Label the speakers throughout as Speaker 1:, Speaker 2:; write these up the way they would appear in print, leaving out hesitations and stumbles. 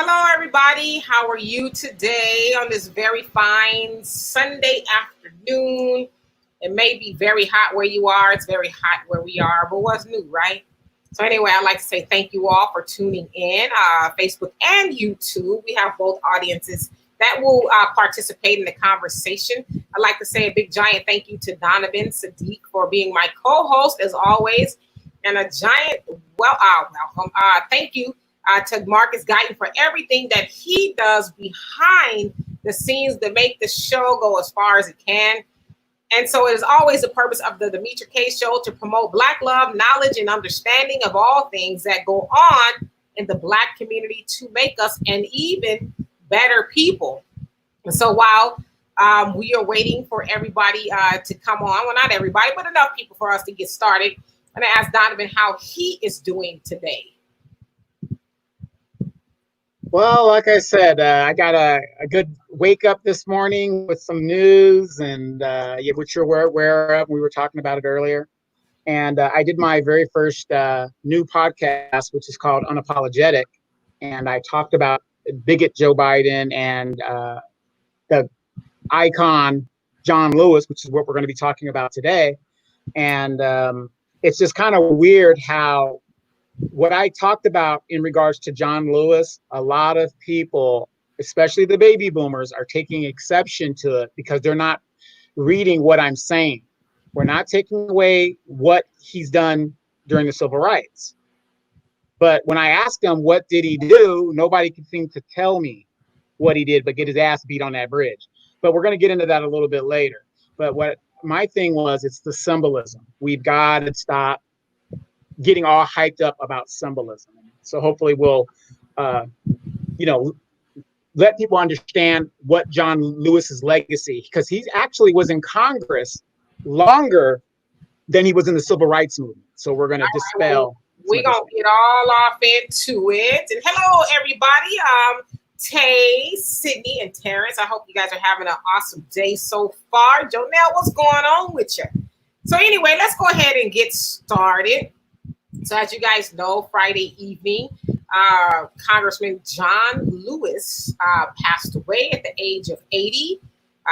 Speaker 1: Hello, everybody. How are you today on this very fine Sunday afternoon? It may be very hot where you are. It's very hot where we are, but what's new, right? So anyway, I'd like to say thank you all for tuning in, Facebook and YouTube. We have both audiences that will participate in the conversation. I'd like to say a big giant thank you to Donovan Sadiq for being my co-host as always, and a giant welcome. Thank you to Marcus Guyton for everything that he does behind the scenes to make the show go as far as it can. And so it is always the purpose of the Demetra K Show to promote Black love, knowledge, and understanding of all things that go on in the Black community to make us an even better people. And so while we are waiting for everybody to come on, well, not everybody, but enough people for us to get started, I'm going to ask Donovan how he is doing today.
Speaker 2: Well, like I said, I got a good wake up this morning with some news, and which you're aware of. We were talking about it earlier. And I did my very first new podcast, which is called Unapologetic. And I talked about bigot Joe Biden and the icon John Lewis, which is what we're going to be talking about today. And it's just kind of weird how what I talked about in regards to John Lewis, a lot of people, especially the baby boomers, are taking exception to it because they're not reading what I'm saying. We're not taking away what he's done during the civil rights. But when I asked him, what did he do? Nobody could seem to tell me what he did, but get his ass beat on that bridge. But we're going to get into that a little bit later. But what my thing was, it's the symbolism. We've got to stop getting all hyped up about symbolism. So hopefully we'll, let people understand what John Lewis's legacy, because he actually was in Congress longer than he was in the civil rights movement. So we're going to dispel.
Speaker 1: We're going to get all off into it. And hello, everybody. Tay, Sydney, and Terrence. I hope you guys are having an awesome day so far. Jonelle, what's going on with you? So anyway, let's go ahead and get started. So as you guys know, Friday evening, Congressman John Lewis passed away at the age of 80.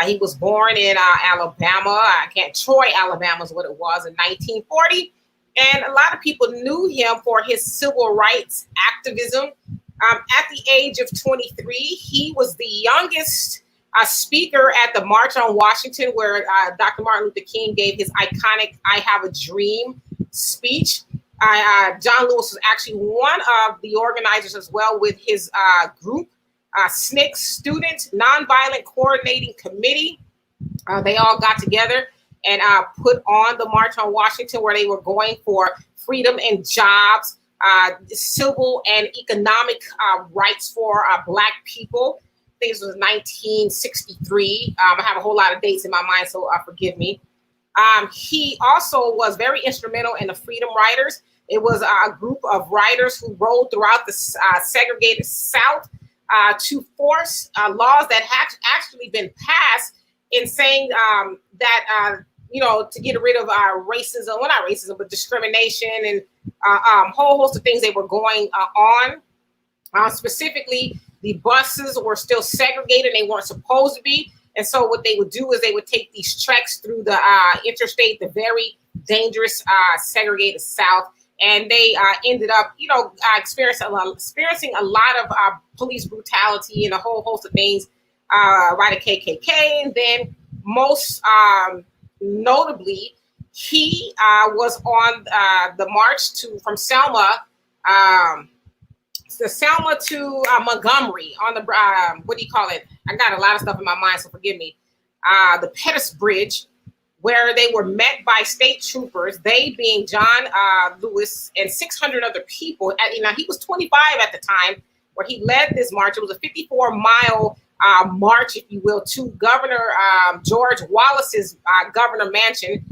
Speaker 1: He was born in Alabama. Troy, Alabama is what it was in 1940. And a lot of people knew him for his civil rights activism. At the age of 23, he was the youngest speaker at the March on Washington, where Dr. Martin Luther King gave his iconic I Have a Dream speech. John Lewis was actually one of the organizers as well with his group, SNCC, Student Nonviolent Coordinating Committee. They all got together and put on the March on Washington, where they were going for freedom and jobs, civil and economic rights for Black people. I think this was 1963. I have a whole lot of dates in my mind, so forgive me. He also was very instrumental in the Freedom Riders. It was a group of riders who rode throughout the segregated South to force laws that had actually been passed in saying that, to get rid of racism, well, not racism, but discrimination and a whole host of things they were going on. Specifically, the buses were still segregated. They weren't supposed to be. And so what they would do is they would take these treks through the interstate, the very dangerous segregated South. And they ended up, experiencing a lot of police brutality and a whole host of things by the KKK. And then most notably, he was on the march from Selma to Montgomery on the, what do you call it? I got a lot of stuff in my mind, so forgive me. The Pettus Bridge, where they were met by state troopers, they being John Lewis and 600 other people. He was 25 at the time where he led this march. It was a 54-mile march, if you will, to Governor George Wallace's governor mansion.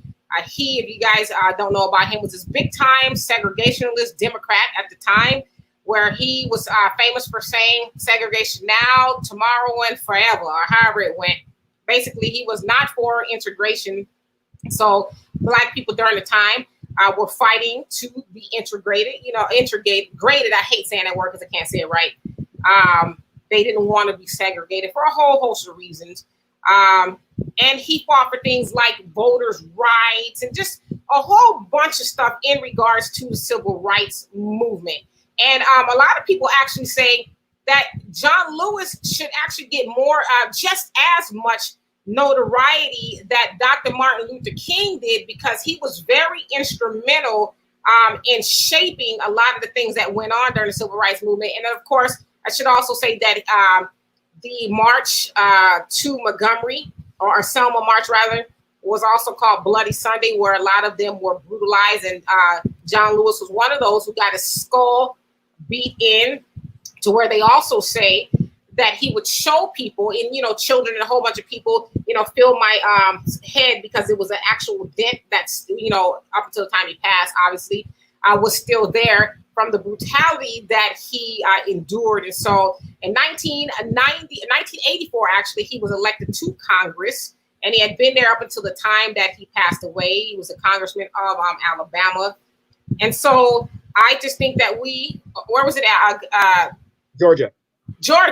Speaker 1: He, if you guys don't know about him, was this big-time segregationalist Democrat at the time, where he was famous for saying segregation now, tomorrow, and forever, or however it went. Basically, he was not for integration. So Black people during the time were fighting to be integrated. I hate saying that word because I can't say it right. They didn't want to be segregated for a whole host of reasons. And he fought for things like voters' rights and just a whole bunch of stuff in regards to the civil rights movement. And a lot of people actually say that John Lewis should actually get more, just as much notoriety that Dr. Martin Luther King did, because he was very instrumental in shaping a lot of the things that went on during the civil rights movement. And of course, I should also say that the march to Montgomery, or Selma March rather, was also called Bloody Sunday, where a lot of them were brutalized. And John Lewis was one of those who got his skull beat in, to where they also say that he would show people, and children and a whole bunch of people, feel my head, because it was an actual dent that's, up until the time he passed, obviously, was still there from the brutality that he endured. And so in 1984, actually, he was elected to Congress, and he had been there up until the time that he passed away. He was a congressman of Alabama. And so I just think that where was it at?
Speaker 2: Georgia.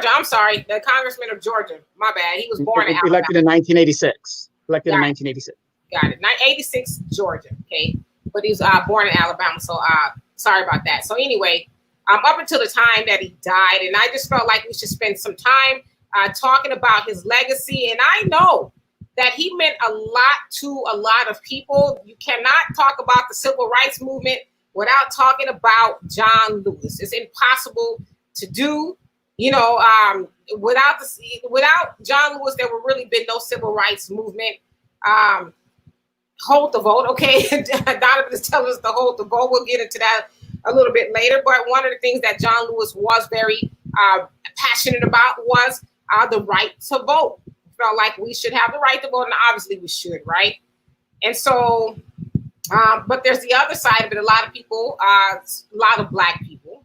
Speaker 1: I'm sorry, the congressman of Georgia. My bad. He was born in Alabama.
Speaker 2: Elected in 1986. Got it.
Speaker 1: 1986, Georgia. Okay, but he was born in Alabama. So sorry about that. So anyway, up until the time that he died, and I just felt like we should spend some time talking about his legacy. And I know that he meant a lot to a lot of people. You cannot talk about the civil rights movement without talking about John Lewis. It's impossible to do. Without John Lewis, there would really been no civil rights movement. Hold the vote, okay? Donovan is telling us to hold the vote. We'll get into that a little bit later. But one of the things that John Lewis was very passionate about was the right to vote. Felt like we should have the right to vote, and obviously we should, right? And so, but there's the other side of it. A lot of people, a lot of Black people,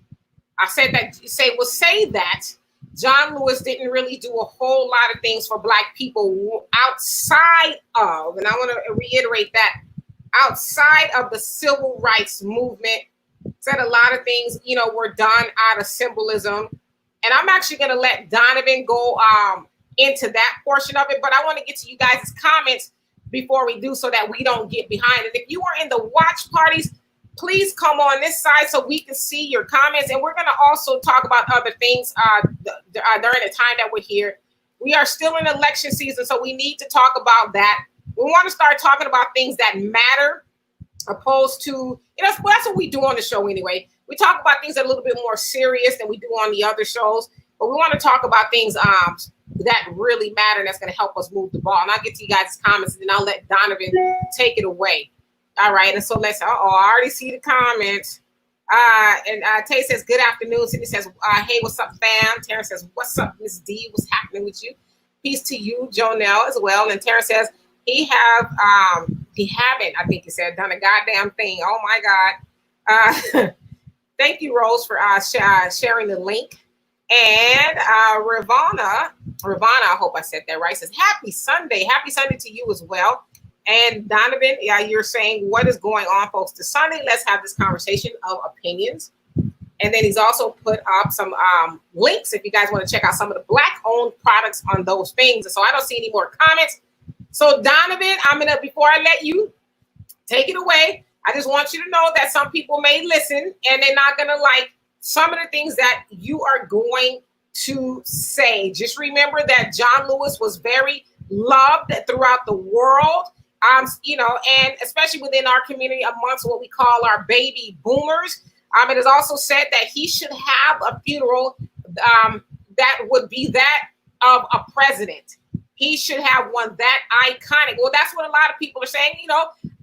Speaker 1: say that John Lewis didn't really do a whole lot of things for Black people outside of, and I want to reiterate that, outside of the civil rights movement. Said a lot of things, were done out of symbolism. And I'm actually going to let Donovan go into that portion of it, but I want to get to you guys' comments before we do, so that we don't get behind. And if you are in the watch parties, please come on this side so we can see your comments. And we're going to also talk about other things during the time that we're here. We are still in election season, so we need to talk about that. We want to start talking about things that matter, opposed to, that's what we do on the show anyway. We talk about things that are a little bit more serious than we do on the other shows, but we want to talk about things that really matter, and that's going to help us move the ball. And I'll get to you guys' comments, and then I'll let Donovan take it away. All right, and so let's, I already see the comments. And Tay says, good afternoon. Sydney says, hey, what's up, fam? Terrence says, what's up, Miss D? What's happening with you? Peace to you, Jonelle, as well. And Terrence says, he haven't, I think he said, done a goddamn thing. Oh, my God. Thank you, Rose, for sharing the link. And Ravana, I hope I said that right, says, happy Sunday. Happy Sunday to you as well. And Donovan, you're saying, what is going on, folks? This Sunday, let's have this conversation of opinions. And then he's also put up some links if you guys want to check out some of the Black-owned products on those things. And so I don't see any more comments. So Donovan, before I let you take it away, I just want you to know that some people may listen and they're not going to like some of the things that you are going to say. Just remember that John Lewis was very loved throughout the world. And especially within our community, amongst what we call our baby boomers. It is also said that he should have a funeral that would be that of a president. He should have one that iconic. Well, that's what a lot of people are saying.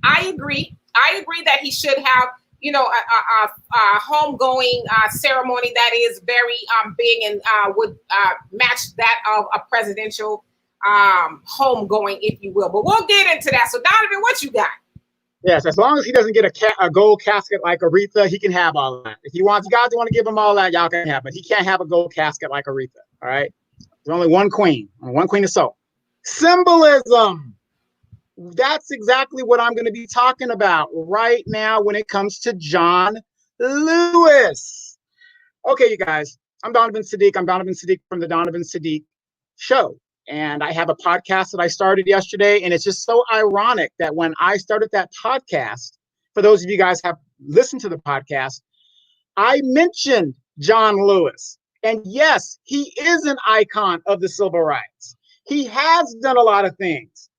Speaker 1: I agree. I agree that he should have, a homegoing ceremony that is very big and would match that of a presidential homegoing, if you will. But we'll get into that. So Donovan, what you got?
Speaker 2: Yes, as long as he doesn't get a gold casket like Aretha, he can have all that. If you guys want to give him all that, y'all can have, but he can't have a gold casket like Aretha. All right. There's only one queen of soul. Symbolism. That's exactly what I'm going to be talking about right now when it comes to John Lewis. Okay, you guys. I'm Donovan Sadiq. I'm Donovan Sadiq from the Donovan Sadiq Show. And I have a podcast that I started yesterday. And it's just so ironic that when I started that podcast, for those of you guys have listened to the podcast, I mentioned John Lewis. And yes, he is an icon of the civil rights. He has done a lot of things.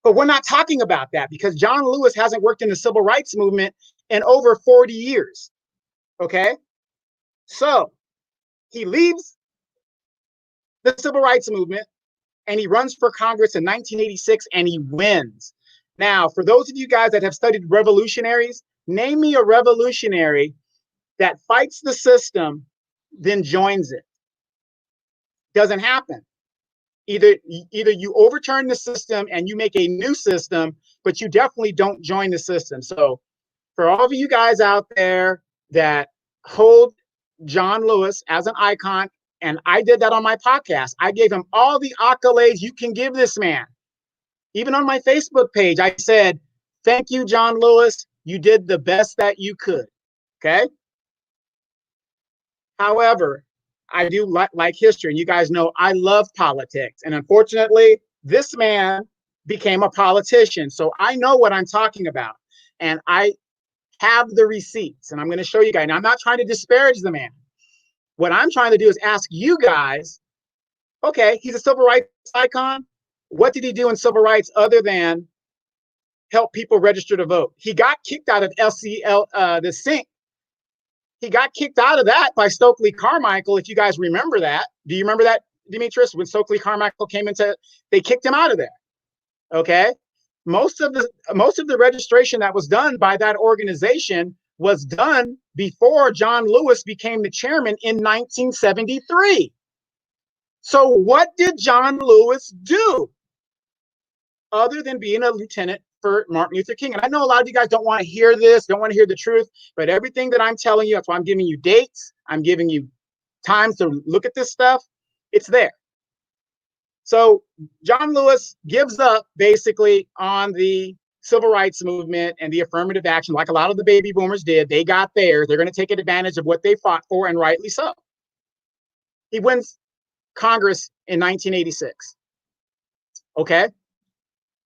Speaker 2: But we're not talking about that because John Lewis hasn't worked in the civil rights movement in over 40 years. Okay? So he leaves the civil rights movement and he runs for Congress in 1986 and he wins. Now, for those of you guys that have studied revolutionaries, name me a revolutionary that fights the system, then joins it. Doesn't happen. Either you overturn the system and you make a new system, but you definitely don't join the system. So for all of you guys out there that hold John Lewis as an icon, and I did that on my podcast. I gave him all the accolades you can give this man. Even on my Facebook page, I said, thank you, John Lewis. You did the best that you could. Okay. However, I do like history, and you guys know I love politics. And unfortunately, this man became a politician. So I know what I'm talking about. And I have the receipts, and I'm going to show you guys. Now, I'm not trying to disparage the man. What I'm trying to do is ask you guys, okay, he's a civil rights icon. What did he do in civil rights other than help people register to vote? He got kicked out of the SINC. He got kicked out of that by Stokely Carmichael, if you guys remember that. Do you remember that, Demetrius? When Stokely Carmichael came into, they kicked him out of there. Okay. Most of the registration that was done by that organization was done before John Lewis became the chairman in 1973. So what did John Lewis do other than being a lieutenant for Martin Luther King? And I know a lot of you guys don't want to hear this, don't want to hear the truth, but everything that I'm telling you, that's why I'm giving you dates, I'm giving you times to look at this stuff, it's there. So John Lewis gives up basically on the civil rights movement and the affirmative action, like a lot of the baby boomers did. They got there. They're going to take advantage of what they fought for, and rightly so. He wins Congress in 1986. Okay.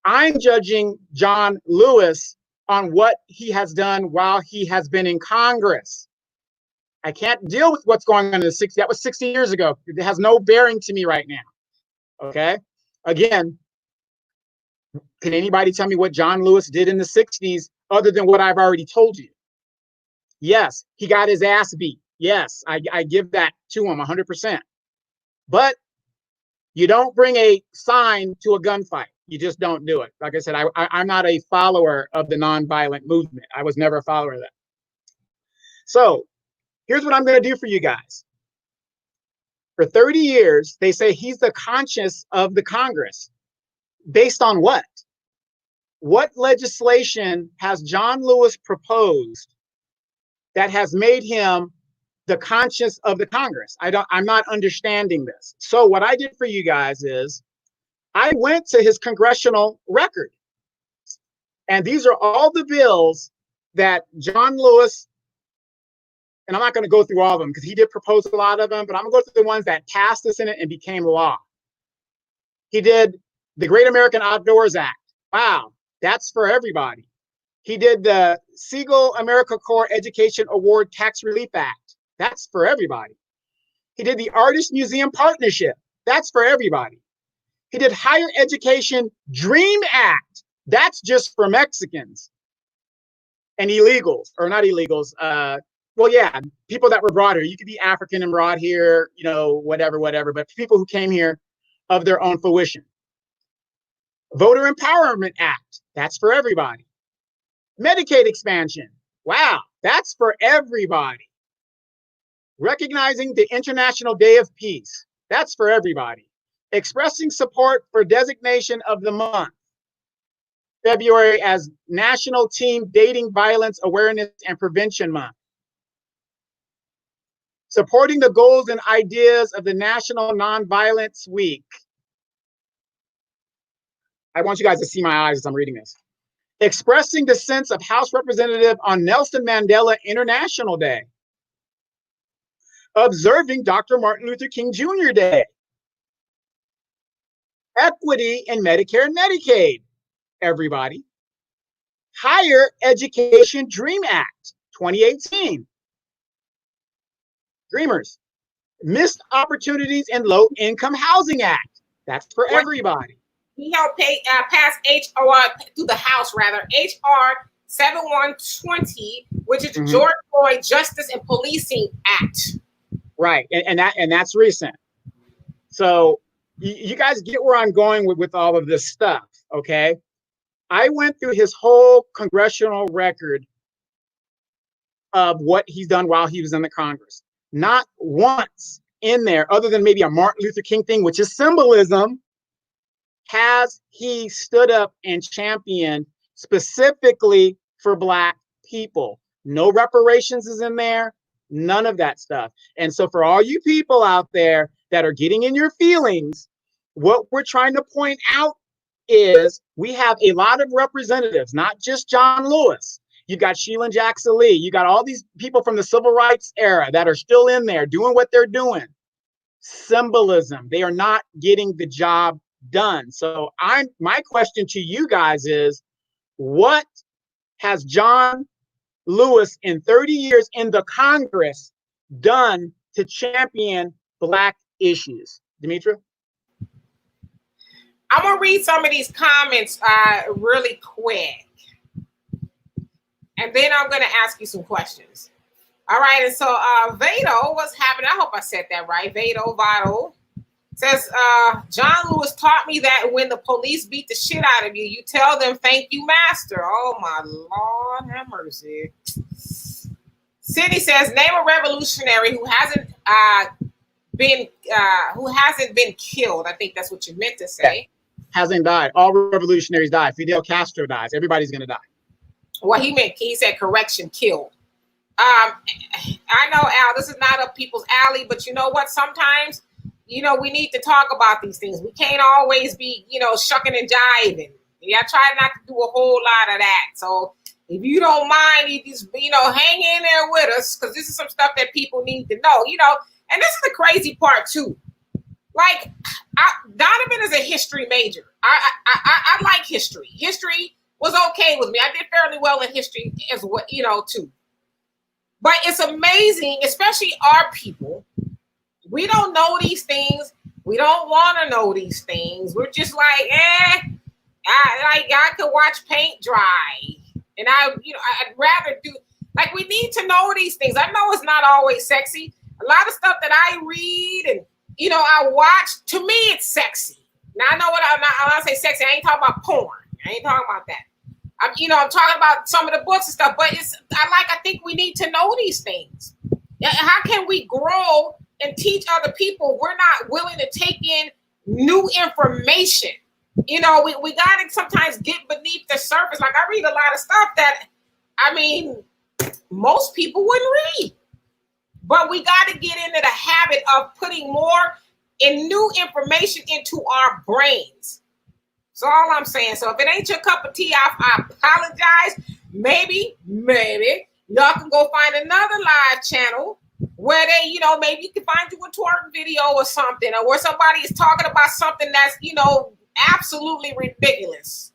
Speaker 2: I'm judging John Lewis on what he has done while he has been in Congress. I can't deal with what's going on in the 60s. That was 60 years ago. It has no bearing to me right now. Okay. Again, can anybody tell me what John Lewis did in the 60s other than what I've already told you? Yes, he got his ass beat. Yes, I give that to him 100%. But you don't bring a sign to a gunfight. You just don't do it. Like I said, I'm not a follower of the nonviolent movement. I was never a follower of that. So here's what I'm going to do for you guys. For 30 years, they say he's the conscience of the Congress. Based on what? What legislation has John Lewis proposed that has made him the conscience of the Congress? I'm not understanding this. So what I did for you guys is I went to his congressional record. And these are all the bills that John Lewis, and I'm not going to go through all of them because he did propose a lot of them, but I'm going to go through the ones that passed the Senate and became law. He did the Great American Outdoors Act. Wow, that's for everybody. He did the Siegel AmeriCorps Education Award Tax Relief Act. That's for everybody. He did the Artist Museum Partnership. That's for everybody. He did Higher Education Dream Act. That's just for Mexicans and illegals, or not illegals. Well, yeah, people that were brought here. You could be African and brought here, you know, whatever, but people who came here of their own fruition. Voter Empowerment Act. That's for everybody. Medicaid expansion. Wow, that's for everybody. Recognizing the International Day of Peace. That's for everybody. Expressing support for designation of the month, February, as National Teen Dating Violence Awareness and Prevention Month. Supporting the goals and ideas of the National Nonviolence Week. I want you guys to see my eyes as I'm reading this. Expressing the sense of House Representative on Nelson Mandela International Day. observing Dr. Martin Luther King Jr. Day. Equity in Medicare and Medicaid, everybody. Higher Education Dream Act, 2018. Dreamers. Missed Opportunities in Low Income Housing Act. That's for everybody.
Speaker 1: He helped pass through the House HR 7120, which is the George Floyd Justice and Policing Act.
Speaker 2: Right, and that's recent. So you guys get where I'm going with all of this stuff, okay? I went through his whole congressional record of what he's done while he was in the Congress. Not once in there, other than maybe a Martin Luther King thing, which is symbolism, has he stood up and championed specifically for Black people. No reparations is in there, none of that stuff. And so for all you people out there that are getting in your feelings, what we're trying to point out is we have a lot of representatives, not just John Lewis. You got Sheila Jackson Lee. You got all these people from the civil rights era that are still in there doing what they're doing. Symbolism. They are not getting the job done. So my question to you guys is, what has John Lewis in 30 years in the Congress done to champion Black issues? Demetra?
Speaker 1: I'm going to read some of these comments really quick. And then I'm going to ask you some questions. All right. And so Vado, what's happening? I hope I said that right. Vado says, John Lewis taught me that when the police beat the shit out of you, you tell them, thank you, master. Oh, my Lord, have mercy. Sydney says, name a revolutionary who hasn't been killed. I think that's what you meant to say.
Speaker 2: Yeah. Hasn't died. All revolutionaries die. Fidel Castro dies. Everybody's going to die.
Speaker 1: Well, he said correction, killed. I know, Al, this is not up people's alley, but you know what? Sometimes, we need to talk about these things. We can't always be, shucking and jiving. Yeah, I try not to do a whole lot of that. So if you don't mind, you just, hang in there with us, because this is some stuff that people need to know, and this is the crazy part too. Like, Donovan is a history major. I like history. History was okay with me. I did fairly well in history as well, too. But it's amazing, especially our people. We don't know these things. We don't want to know these things. We're just like, I could watch paint dry. And I'd rather do, like, we need to know these things. I know it's not always sexy. A lot of stuff that I read and, I watch, to me, it's sexy. Now, I know when I say sexy, I ain't talking about porn. I ain't talking about that. I'm talking about some of the books and stuff, but I think we need to know these things. How can we grow and teach other people? We're not willing to take in new information. We got to sometimes get beneath the surface. Like, I read a lot of stuff that, most people wouldn't read. But we got to get into the habit of putting more and new information into our brains. So all I'm saying. So if it ain't your cup of tea, I apologize. Maybe y'all can go find another live channel where they, maybe you can find you a twerk video or something, or where somebody is talking about something that's, absolutely ridiculous.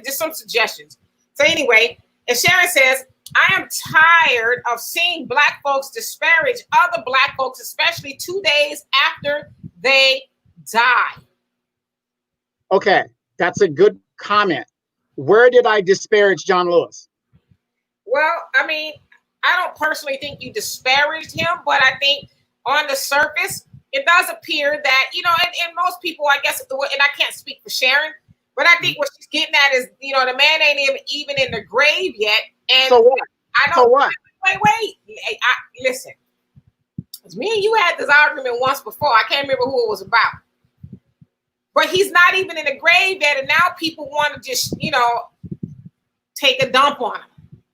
Speaker 1: Just some suggestions. So anyway, and Sharon says, I am tired of seeing Black folks disparage other Black folks, especially 2 days after they die.
Speaker 2: Okay, that's a good comment. Where did I disparage John Lewis?
Speaker 1: Well, I don't personally think you disparaged him, but I think on the surface, it does appear that, and most people, I guess, and I can't speak for Sharon, but I think what she's getting at is, the man ain't even in the grave yet. And
Speaker 2: so what?
Speaker 1: Wait. Listen, me and you had this argument once before. I can't remember who it was about. But he's not even in the grave yet, and now people want to just, take a dump on him.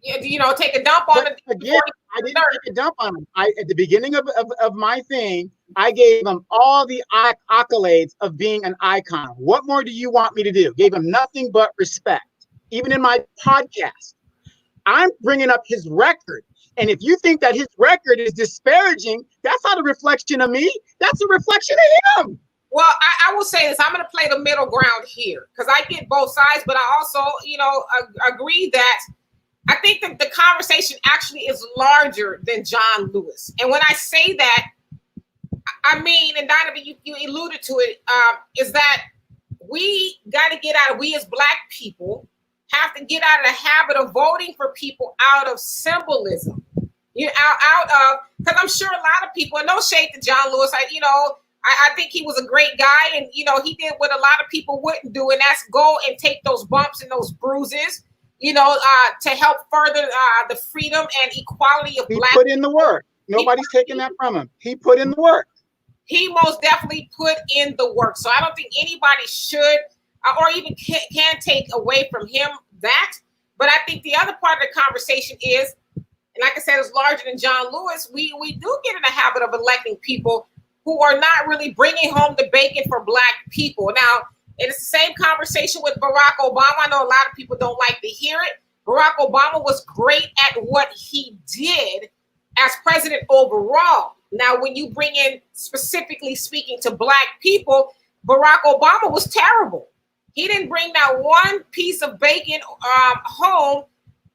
Speaker 1: Take a dump on him.
Speaker 2: Again, I didn't take a dump on him. At the beginning of my thing, I gave him all the accolades of being an icon. What more do you want me to do? Gave him nothing but respect. Even in my podcast, I'm bringing up his record. And if you think that his record is disparaging, that's not a reflection of me. That's a reflection of him.
Speaker 1: Well, I will say this. I'm going to play the middle ground here because I get both sides, but I also, agree that I think that the conversation actually is larger than John Lewis. And when I say that, I mean, and Donovan, you alluded to it, is that we got to get out of, we as Black people have to get out of the habit of voting for people out of symbolism. Out of, because I'm sure a lot of people, and no shade to John Lewis, I think he was a great guy, and he did what a lot of people wouldn't do, and that's go and take those bumps and those bruises, to help further the freedom and equality of Black people.
Speaker 2: He put in the work. Nobody's taking that from him. He put in the work.
Speaker 1: He most definitely put in the work. So I don't think anybody should or even can take away from him that. But I think the other part of the conversation is, and like I said, it's larger than John Lewis. We do get in the habit of electing people who are not really bringing home the bacon for Black people. Now, it's the same conversation with Barack Obama. I know a lot of people don't like to hear it. Barack Obama was great at what he did as president overall. Now, when you bring in specifically speaking to Black people, Barack Obama was terrible. He didn't bring that one piece of bacon home,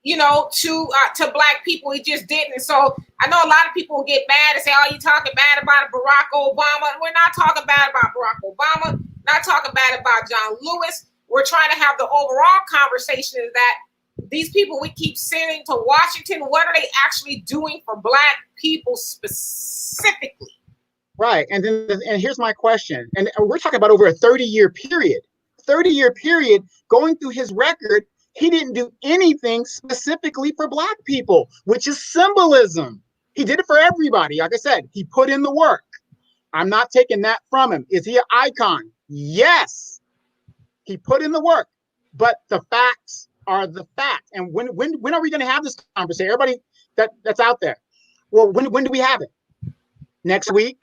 Speaker 1: to Black people. He just didn't. And so I know a lot of people will get mad and say, "Oh, you talking bad about Barack Obama?" We're not talking bad about Barack Obama. Not talking bad about John Lewis. We're trying to have the overall conversation that these people we keep sending to Washington, what are they actually doing for Black people specifically?
Speaker 2: Right. And here's my question. And we're talking about over a 30-year period. 30-year period, going through his record, he didn't do anything specifically for Black people, which is symbolism. He did it for everybody. Like I said, he put in the work. I'm not taking that from him. Is he an icon? Yes. He put in the work. But the facts are the facts. And when are we going to have this conversation? Everybody that's out there. Well, when do we have it? Next week?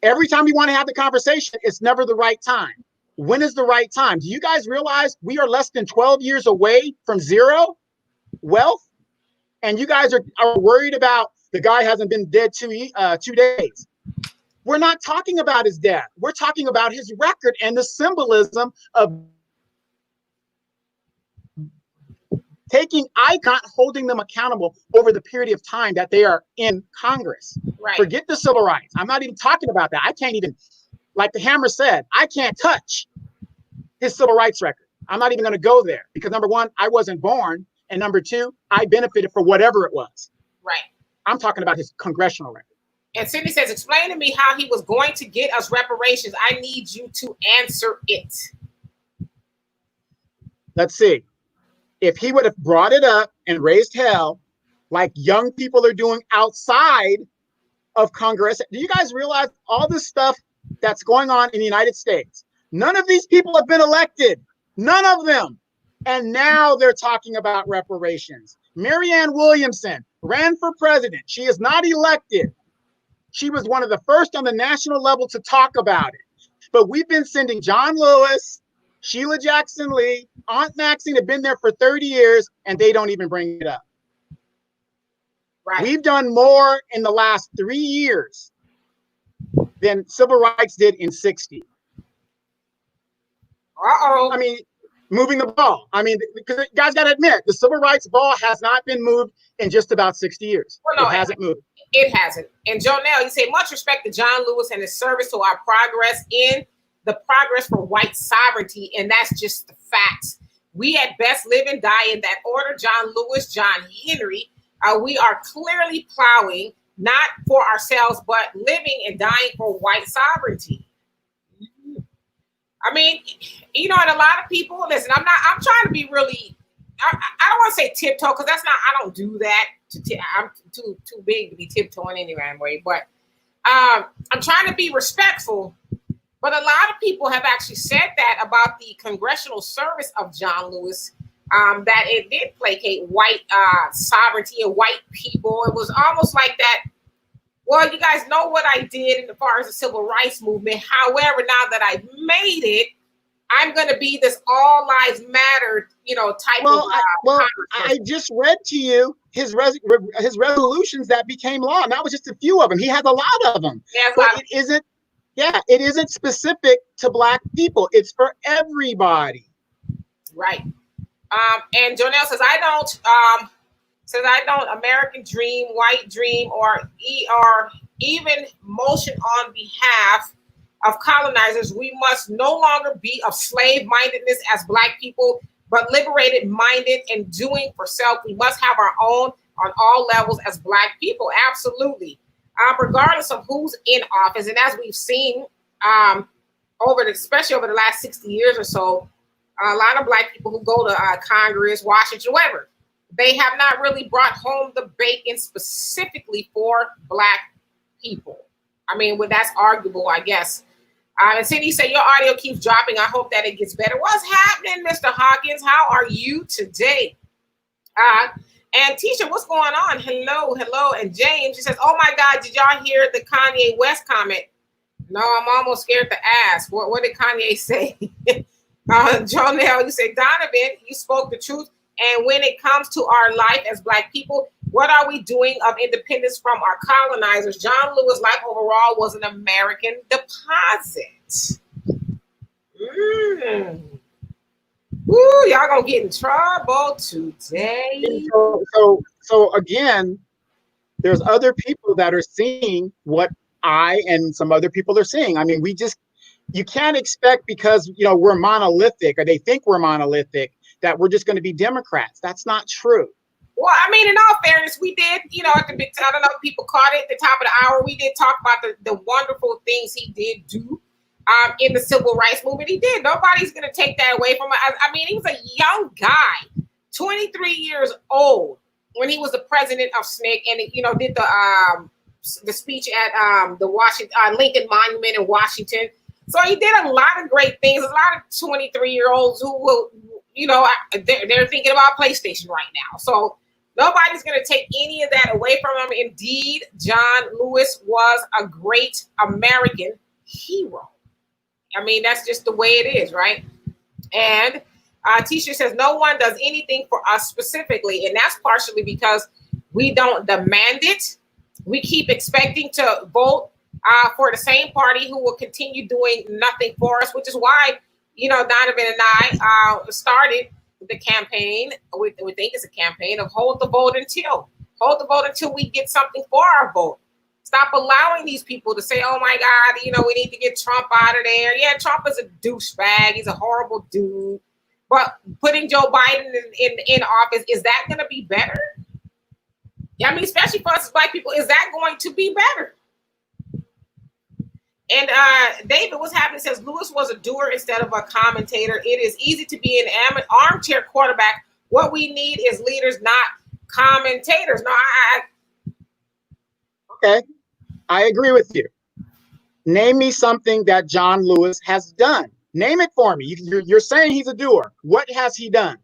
Speaker 2: Every time you want to have the conversation, it's never the right time. When is the right time? Do you guys realize we are less than 12 years away from zero wealth? And you guys are worried about the guy hasn't been dead 2 days. We're not talking about his death. We're talking about his record and the symbolism of taking icon, holding them accountable over the period of time that they are in Congress.
Speaker 1: Right.
Speaker 2: Forget the civil rights. I'm not even talking about that. I can't even, like the Hammer said, I can't touch his civil rights record. I'm not even going to go there because number one, I wasn't born. And number two, I benefited for whatever it was.
Speaker 1: Right.
Speaker 2: I'm talking about his congressional record.
Speaker 1: And Cindy says, explain to me how he was going to get us reparations. I need you to answer it.
Speaker 2: Let's see. If he would have brought it up and raised hell like young people are doing outside of Congress, do you guys realize all this stuff that's going on in the United States? None of these people have been elected. None of them. And now they're talking about reparations. Marianne Williamson ran for president. She is not elected. She was one of the first on the national level to talk about it. But we've been sending John Lewis, Sheila Jackson Lee, Aunt Maxine have been there for 30 years, and they don't even bring it up.
Speaker 1: Right.
Speaker 2: We've done more in the last 3 years than civil rights did in 60.
Speaker 1: Uh-oh.
Speaker 2: I mean, moving the ball. I mean, because you guys got to admit, the civil rights ball has not been moved in just about 60 years.
Speaker 1: Well, no,
Speaker 2: it hasn't moved.
Speaker 1: It hasn't. And Jonelle, you say, much respect to John Lewis and his service to our progress in the progress for white sovereignty. And that's just the facts. We at best live and die in that order. John Lewis, John Henry, we are clearly plowing, not for ourselves, but living and dying for white sovereignty. I mean, and a lot of people, listen, I'm trying to be really, I don't want to say tiptoe, because that's not, I don't do that. I'm too big to be tiptoeing anyway, but I'm trying to be respectful. But a lot of people have actually said that about the congressional service of John Lewis, that it did placate white sovereignty and white people. It was almost like that. Well, you guys know what I did as far as the civil rights movement. However, now that I've made it, I'm going to be this all lives matter, type of
Speaker 2: I just read to you his resolutions that became law. And that was just a few of them. He has a lot of them. But it isn't specific to Black people. It's for everybody.
Speaker 1: Right. And Jonelle says, I don't American dream, white dream, or even motion on behalf of colonizers. We must no longer be of slave-mindedness as Black people, but liberated-minded and doing for self. We must have our own on all levels as Black people. Absolutely. Regardless of who's in office. And as we've seen especially over the last 60 years or so, a lot of Black people who go to Congress, Washington, whatever, they have not really brought home the bacon specifically for Black people. I mean, well, that's arguable, I guess. And Cindy said, your audio keeps dropping. I hope that it gets better. What's happening, Mr. Hawkins? How are you today? And Tisha, what's going on? Hello. And James, she says, oh my God, did y'all hear the Kanye West comment? No, I'm almost scared to ask. What did Kanye say? Jonelle, you say, Donovan, you spoke the truth. And when it comes to our life as Black people, what are we doing of independence from our colonizers? John Lewis' life overall was an American deposit. Woo, y'all gonna get in trouble today.
Speaker 2: So again, there's other people that are seeing what I and some other people are seeing. I mean, you can't expect because we're monolithic or they think we're monolithic that we're just going to be Democrats. That's not true.
Speaker 1: Well, I mean, in all fairness, we did, at the big, I don't know if people caught it at the top of the hour. We did talk about the wonderful things he did do in the civil rights movement. He did. Nobody's going to take that away from him. I mean, he was a young guy, 23 years old when he was the president of SNCC and, did the speech at the Lincoln Monument in Washington. So he did a lot of great things. A lot of 23-year-olds who will, they're thinking about PlayStation right now. So nobody's going to take any of that away from him. Indeed, John Lewis was a great American hero. I mean, that's just the way it is, right? And Tisha says, no one does anything for us specifically. And that's partially because we don't demand it. We keep expecting to vote for the same party who will continue doing nothing for us, which is why, Donovan and I started the campaign. We think it's a campaign of hold the vote until we get something for our vote. Stop allowing these people to say, oh my God, we need to get Trump out of there. Yeah, Trump is a douchebag. He's a horrible dude. But putting Joe Biden in office, is that going to be better? Yeah, I mean, especially for us as Black people, is that going to be better? And David, what's happening? Says Lewis was a doer instead of a commentator. It is easy to be an armchair quarterback. What we need is leaders, not commentators. No,
Speaker 2: Okay, I agree with you. Name me something that John Lewis has done. Name it for me. You're saying he's a doer. What has he done?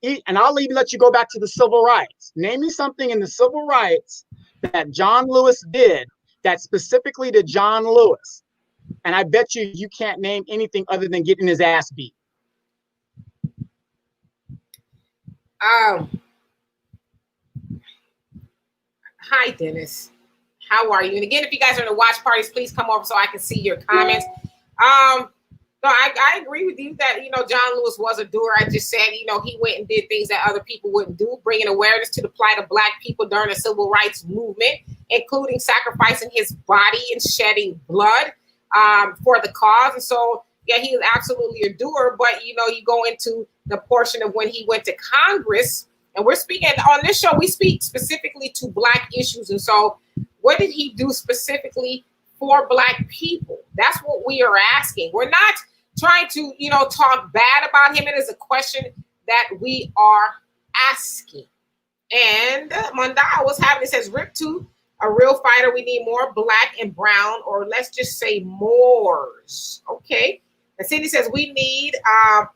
Speaker 2: And I'll even let you go back to the civil rights. Name me something in the civil rights that John Lewis did that's specifically to John Lewis. And I bet you can't name anything other than getting his ass beat.
Speaker 1: Hi, Dennis. How are you? And again, if you guys are in the watch parties, please come over so I can see your comments. No, I agree with you that, John Lewis was a doer. I just said, he went and did things that other people wouldn't do, bringing awareness to the plight of Black people during the civil rights movement, including sacrificing his body and shedding blood for the cause. And so, yeah, he was absolutely a doer. But, you go into the portion of when he went to Congress, and we're speaking on this show, we speak specifically to Black issues. And so what did he do specifically for Black people? That's what we are asking. We're not trying to, talk bad about him. It is a question that we are asking. And Mondale was having, it says, Rip to a real fighter. We need more Black and brown, or let's just say Moors. Okay. And Cindy says, we need our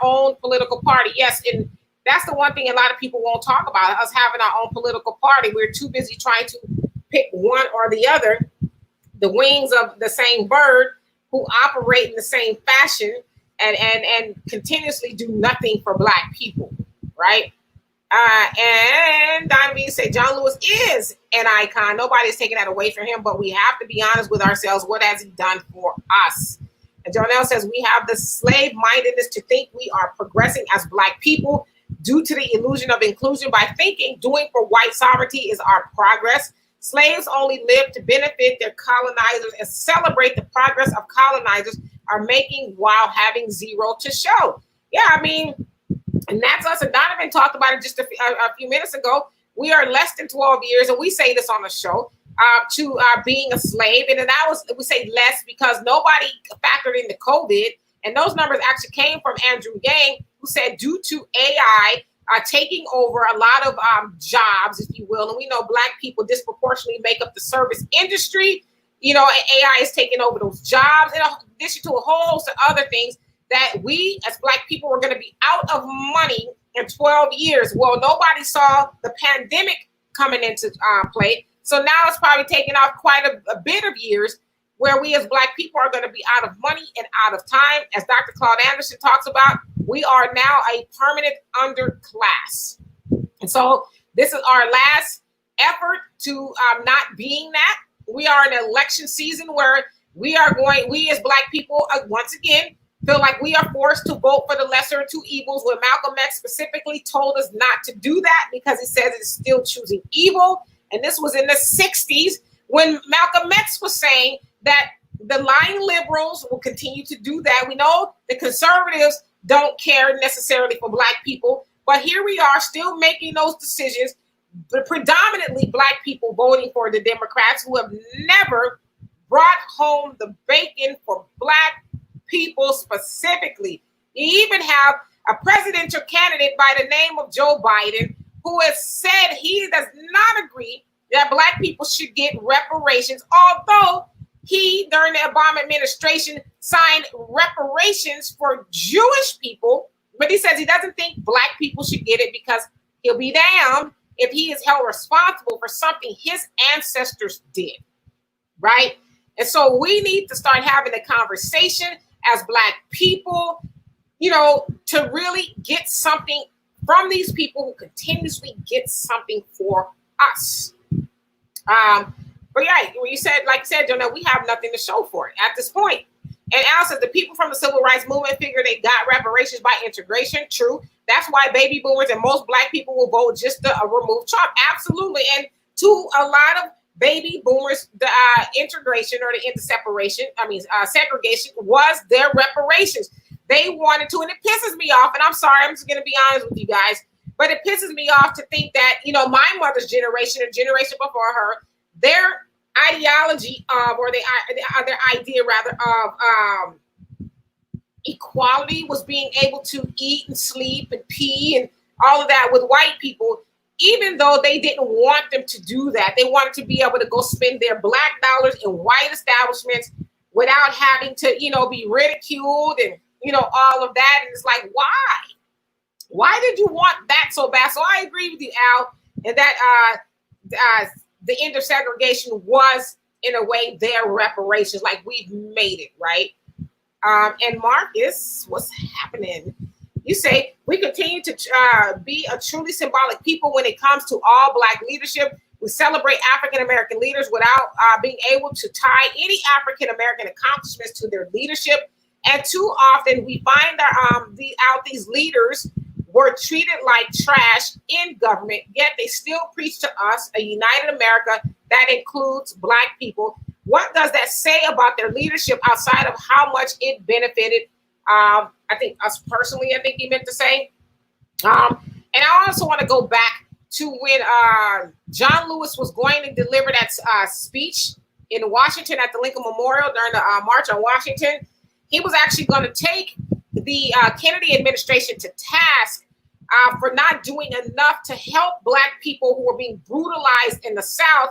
Speaker 1: own political party. Yes. And that's the one thing a lot of people won't talk about, us having our own political party. We're too busy trying to pick one or the other, the wings of the same bird. who operate in the same fashion and continuously do nothing for Black people, right? And Diamond said John Lewis is an icon. Nobody's taking that away from him, but we have to be honest with ourselves. What has he done for us? And Jonelle says we have the slave-mindedness to think we are progressing as Black people due to the illusion of inclusion by thinking doing for white sovereignty is our progress. Slaves only live to benefit their colonizers and celebrate the progress of colonizers are making while having zero to show. Yeah, I mean, and that's us. And Donovan talked about it just a few minutes ago. We are less than 12 years, and we say this on the show, to being a slave. And that was, we say less because nobody factored into COVID. And those numbers actually came from Andrew Yang, who said due to AI taking over a lot of jobs, if you will, and we know Black people disproportionately make up the service industry, you know, AI is taking over those jobs, in addition to a whole host of other things that we as Black people were going to be out of money in 12 years. Well, nobody saw the pandemic coming into play. So now it's probably taken off quite a bit of years where we as Black people are going to be out of money and out of time. As Dr. Claude Anderson talks about, we are now a permanent underclass. And so this is our last effort to not being that. We are in an election season where we as Black people, once again, feel like we are forced to vote for the lesser of two evils, when Malcolm X specifically told us not to do that because he says it's still choosing evil. And this was in the 60s when Malcolm X was saying that the lying liberals will continue to do that. We know the conservatives don't care necessarily for Black people, but here we are still making those decisions, but predominantly Black people voting for the Democrats who have never brought home the bacon for Black people specifically. You even have a presidential candidate by the name of Joe Biden who has said he does not agree that Black people should get reparations, although he, during the Obama administration, signed reparations for Jewish people, but he says he doesn't think Black people should get it because he'll be damned if he is held responsible for something his ancestors did, right? And so we need to start having a conversation as Black people, you know, to really get something from these people who continuously get something for us. But yeah, when you said, like you said, Jonah, we have nothing to show for it at this point. And Al says the people from the civil rights movement figure they got reparations by integration. True. That's why baby boomers and most Black people will vote just to remove Trump. Absolutely. And to a lot of baby boomers, the integration or the segregation was their reparations. They wanted to, and it pisses me off. And I'm sorry, I'm just going to be honest with you guys, but it pisses me off to think that, you know, my mother's generation or generation before her, their ideology of, or their idea rather of equality was being able to eat and sleep and pee and all of that with white people, even though they didn't want them to do that. They wanted to be able to go spend their Black dollars in white establishments without having to, you know, be ridiculed and, you know, all of that. And it's like, why? Why did you want that so bad? So I agree with you, Al, and that the end of segregation was, in a way, their reparations. Like, we've made it, right? And Marcus, what's happening? You say, we continue to be a truly symbolic people when it comes to all Black leadership. We celebrate African-American leaders without being able to tie any African-American accomplishments to their leadership. And too often we find these leaders were treated like trash in government, yet they still preach to us a united America that includes Black people. What does that say about their leadership outside of how much it benefited, I think, us personally, I think he meant to say. And I also want to go back to when John Lewis was going to deliver that speech in Washington at the Lincoln Memorial during the March on Washington. He was actually going to take the Kennedy administration to task for not doing enough to help Black people who were being brutalized in the South.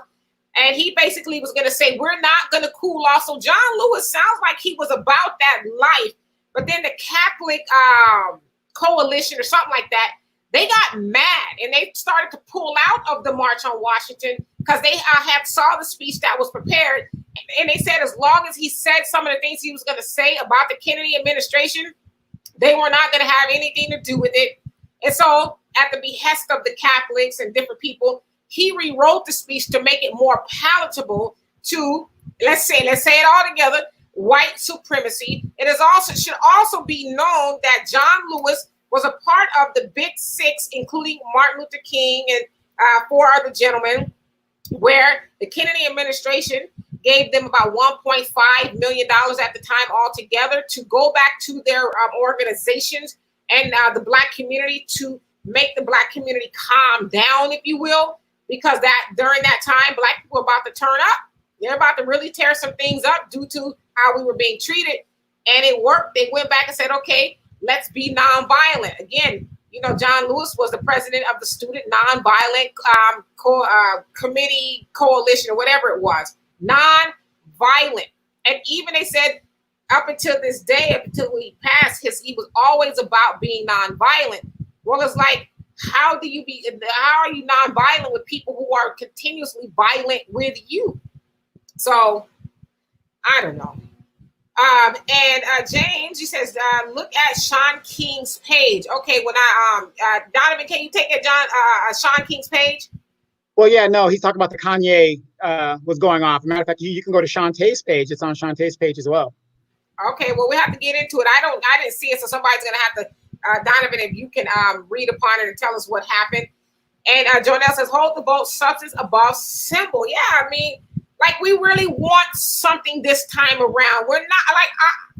Speaker 1: And he basically was going to say, we're not going to cool off. So John Lewis sounds like he was about that life. But then the Catholic coalition or something like that they got mad and they started to pull out of the March on Washington because they had saw the speech that was prepared. And they said as long as he said some of the things he was going to say about the Kennedy administration, they were not going to have anything to do with it. And so at the behest of the Catholics and different people, he rewrote the speech to make it more palatable to, let's say it all together, white supremacy. It is also should also be known that John Lewis was a part of the Big Six, including Martin Luther King and 4 other gentlemen, where the Kennedy administration gave them about $1.5 million at the time altogether to go back to their organizations and the Black community to make the Black community calm down, if you will, because that during that time, Black people were about to turn up. They're about to really tear some things up due to how we were being treated. And it worked. They went back and said, okay, let's be nonviolent. Again, you know, John Lewis was the president of the Student Nonviolent Committee Coalition or whatever it was. Nonviolent. And even they said up until this day, up until he passed, he was always about being nonviolent. Well, it's like, how are you nonviolent with people who are continuously violent with you? So I don't know. And James, he says, look at Sean King's page. Okay, when Donovan, can you take it, Sean King's page?
Speaker 2: Well, yeah, no, he's talking about the Kanye was going off. As a matter of fact, you can go to Shantae's page. It's on Shantae's page as well.
Speaker 1: Okay, well, we have to get into it. I didn't see it, so somebody's gonna have to, Donovan, if you can read upon it and tell us what happened. And Jonelle says, hold the vote, substance above symbol. Yeah, I mean, like, we really want something this time around. We're not like,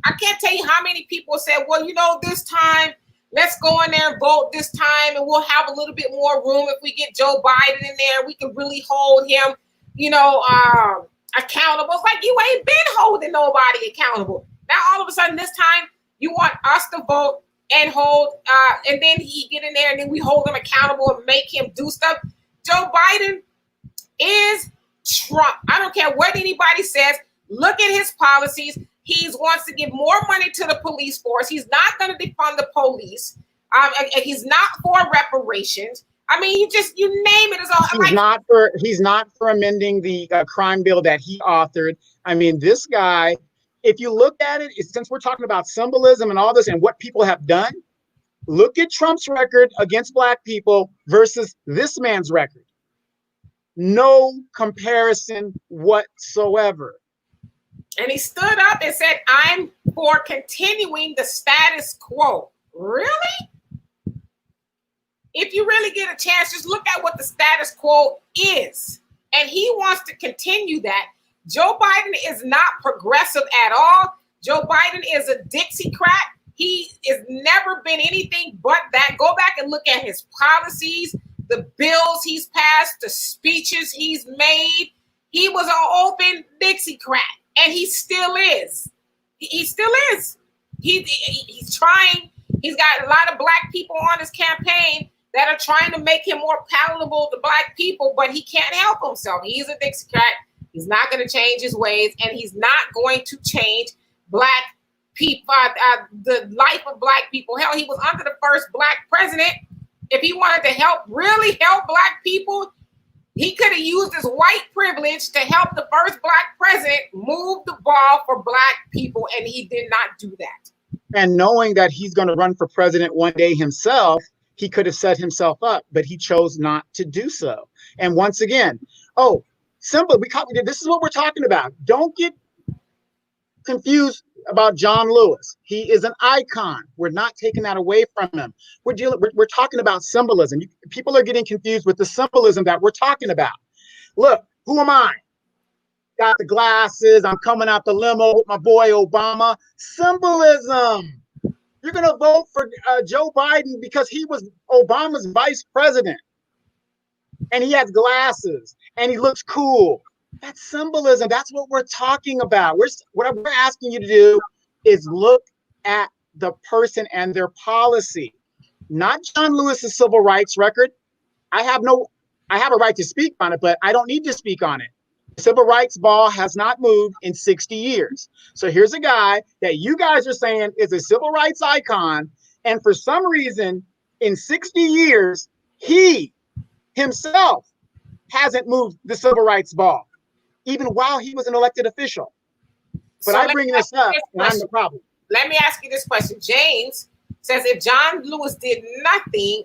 Speaker 1: I can't tell you how many people said, well, you know, this time, let's go in there and vote this time, and we'll have a little bit more room. If we get Joe Biden in there, we can really hold him, you know, accountable. It's like, you ain't been holding nobody accountable. Now, all of a sudden, this time, you want us to vote and hold, and then he get in there, and then we hold him accountable and make him do stuff. Joe Biden is Trump. I don't care what anybody says. Look at his policies. He wants to give more money to the police force. He's not going to defund the police. He's not for reparations. I mean, you name it.
Speaker 2: He's not for amending the crime bill that he authored. I mean, this guy, if you look at it, since we're talking about symbolism and all this and what people have done, look at Trump's record against Black people versus this man's record. No comparison whatsoever.
Speaker 1: And he stood up and said, I'm for continuing the status quo. Really? If you really get a chance, just look at what the status quo is. And he wants to continue that. Joe Biden is not progressive at all. Joe Biden is a Dixiecrat. He has never been anything but that. Go back and look at his policies, the bills he's passed, the speeches he's made. He was an open Dixiecrat, and he still is. He still is. He's trying. He's got a lot of Black people on his campaign that are trying to make him more palatable to Black people, but he can't help himself. He's a Dixiecrat. He's not going to change his ways, and he's not going to change Black people, the life of Black people. Hell, he was under the first Black president. If he wanted to really help Black people, he could have used his white privilege to help the first Black president move the ball for Black people, and he did not do that.
Speaker 2: And knowing that he's going to run for president one day himself, he could have set himself up, but he chose not to do so. And once again, this is what we're talking about. Don't get confused about John Lewis. He is an icon. We're not taking that away from him. We're talking about symbolism. People are getting confused with the symbolism that we're talking about. Look, who am I? Got the glasses. I'm coming out the limo with my boy Obama. Symbolism. You're going to vote for Joe Biden because he was Obama's vice president. And he has glasses and he looks cool. That's symbolism. That's what we're talking about. What we're asking you to do is look at the person and their policy, not John Lewis's civil rights record. I have a right to speak on it, but I don't need to speak on it. The civil rights ball has not moved in 60 years. So here's a guy that you guys are saying is a civil rights icon. And for some reason, In 60 years, he himself hasn't moved the civil rights ball, even while he was an elected official. But I bring this up, and I'm the problem.
Speaker 1: Let me ask you this question. James says, if John Lewis did nothing,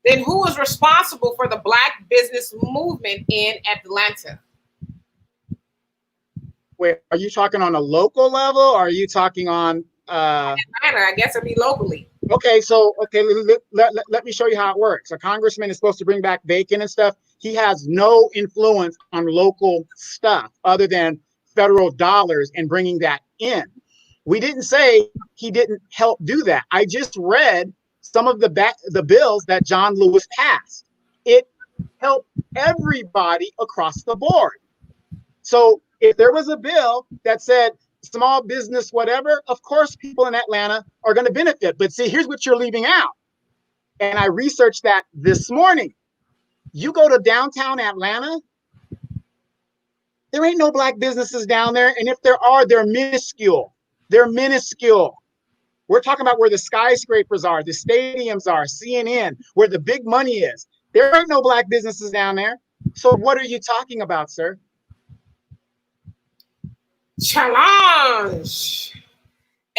Speaker 1: then who is responsible for the Black business movement in Atlanta?
Speaker 2: Wait, are you talking on a local level, or are you talking on
Speaker 1: Atlanta? I guess it'd be locally.
Speaker 2: Okay, let me show you how it works. A congressman is supposed to bring back bacon and stuff. He has no influence on local stuff other than federal dollars and bringing that in. We didn't say he didn't help do that. I just read some of the bills that John Lewis passed. It helped everybody across the board. So if there was a bill that said small business, whatever, of course, people in Atlanta are going to benefit. But see, here's what you're leaving out. And I researched that this morning. You go to downtown Atlanta, there ain't no Black businesses down there. And if there are, they're minuscule. They're minuscule. We're talking about where the skyscrapers are, the stadiums are, CNN, where the big money is. There ain't no Black businesses down there. So what are you talking about, sir?
Speaker 1: Challenge.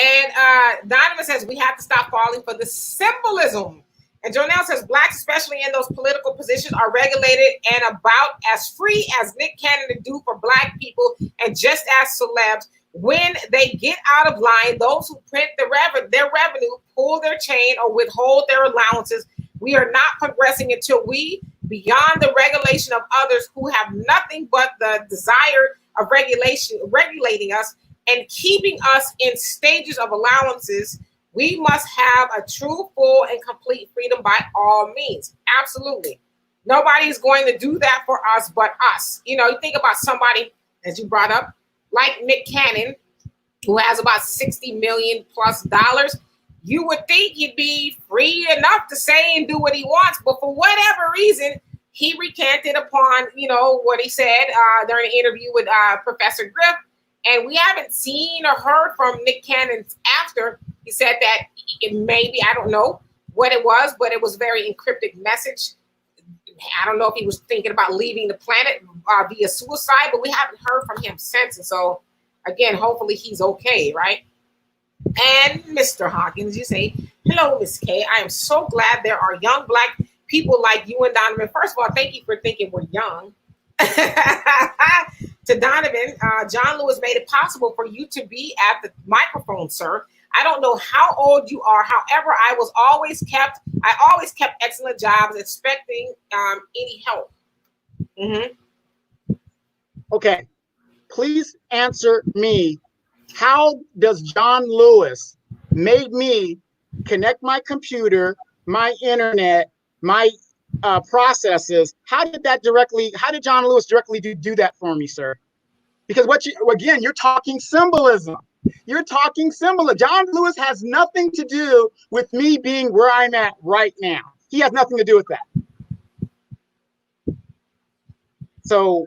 Speaker 1: And Donovan says we have to stop falling for the symbolism. And Jonelle says Blacks, especially in those political positions, are regulated and about as free as Nick Cannon do for Black people, and just as celebs, when they get out of line, those who print their revenue pull their chain or withhold their allowances. We are not progressing until we, beyond the regulation of others who have nothing but the desire of regulating us and keeping us in stages of allowances, we must have a true, full, and complete freedom by all means. Absolutely. Nobody's going to do that for us but us. You know, you think about somebody, as you brought up, like Nick Cannon, who has about $60 million plus. You would think he'd be free enough to say and do what he wants, but for whatever reason, he recanted upon, you know, what he said during an interview with Professor Griff, and we haven't seen or heard from Nick Cannon after. He said that it maybe, I don't know what it was, but it was a very encrypted message. I don't know if he was thinking about leaving the planet via suicide, but we haven't heard from him since. And so, again, hopefully he's okay, right? And Mr. Hawkins, you say, hello, Miss K. I am so glad there are young Black people like you and Donovan. First of all, thank you for thinking we're young. To Donovan, John Lewis made it possible for you to be at the microphone, sir. I don't know how old you are. However, I always kept excellent jobs, expecting any help. Mm-hmm.
Speaker 2: Okay, please answer me. How does John Lewis make me connect my computer, my internet, my processes? How did John Lewis directly do that for me, sir? Because you're talking symbolism. You're talking symbolism. John Lewis has nothing to do with me being where I'm at right now. He has nothing to do with that. So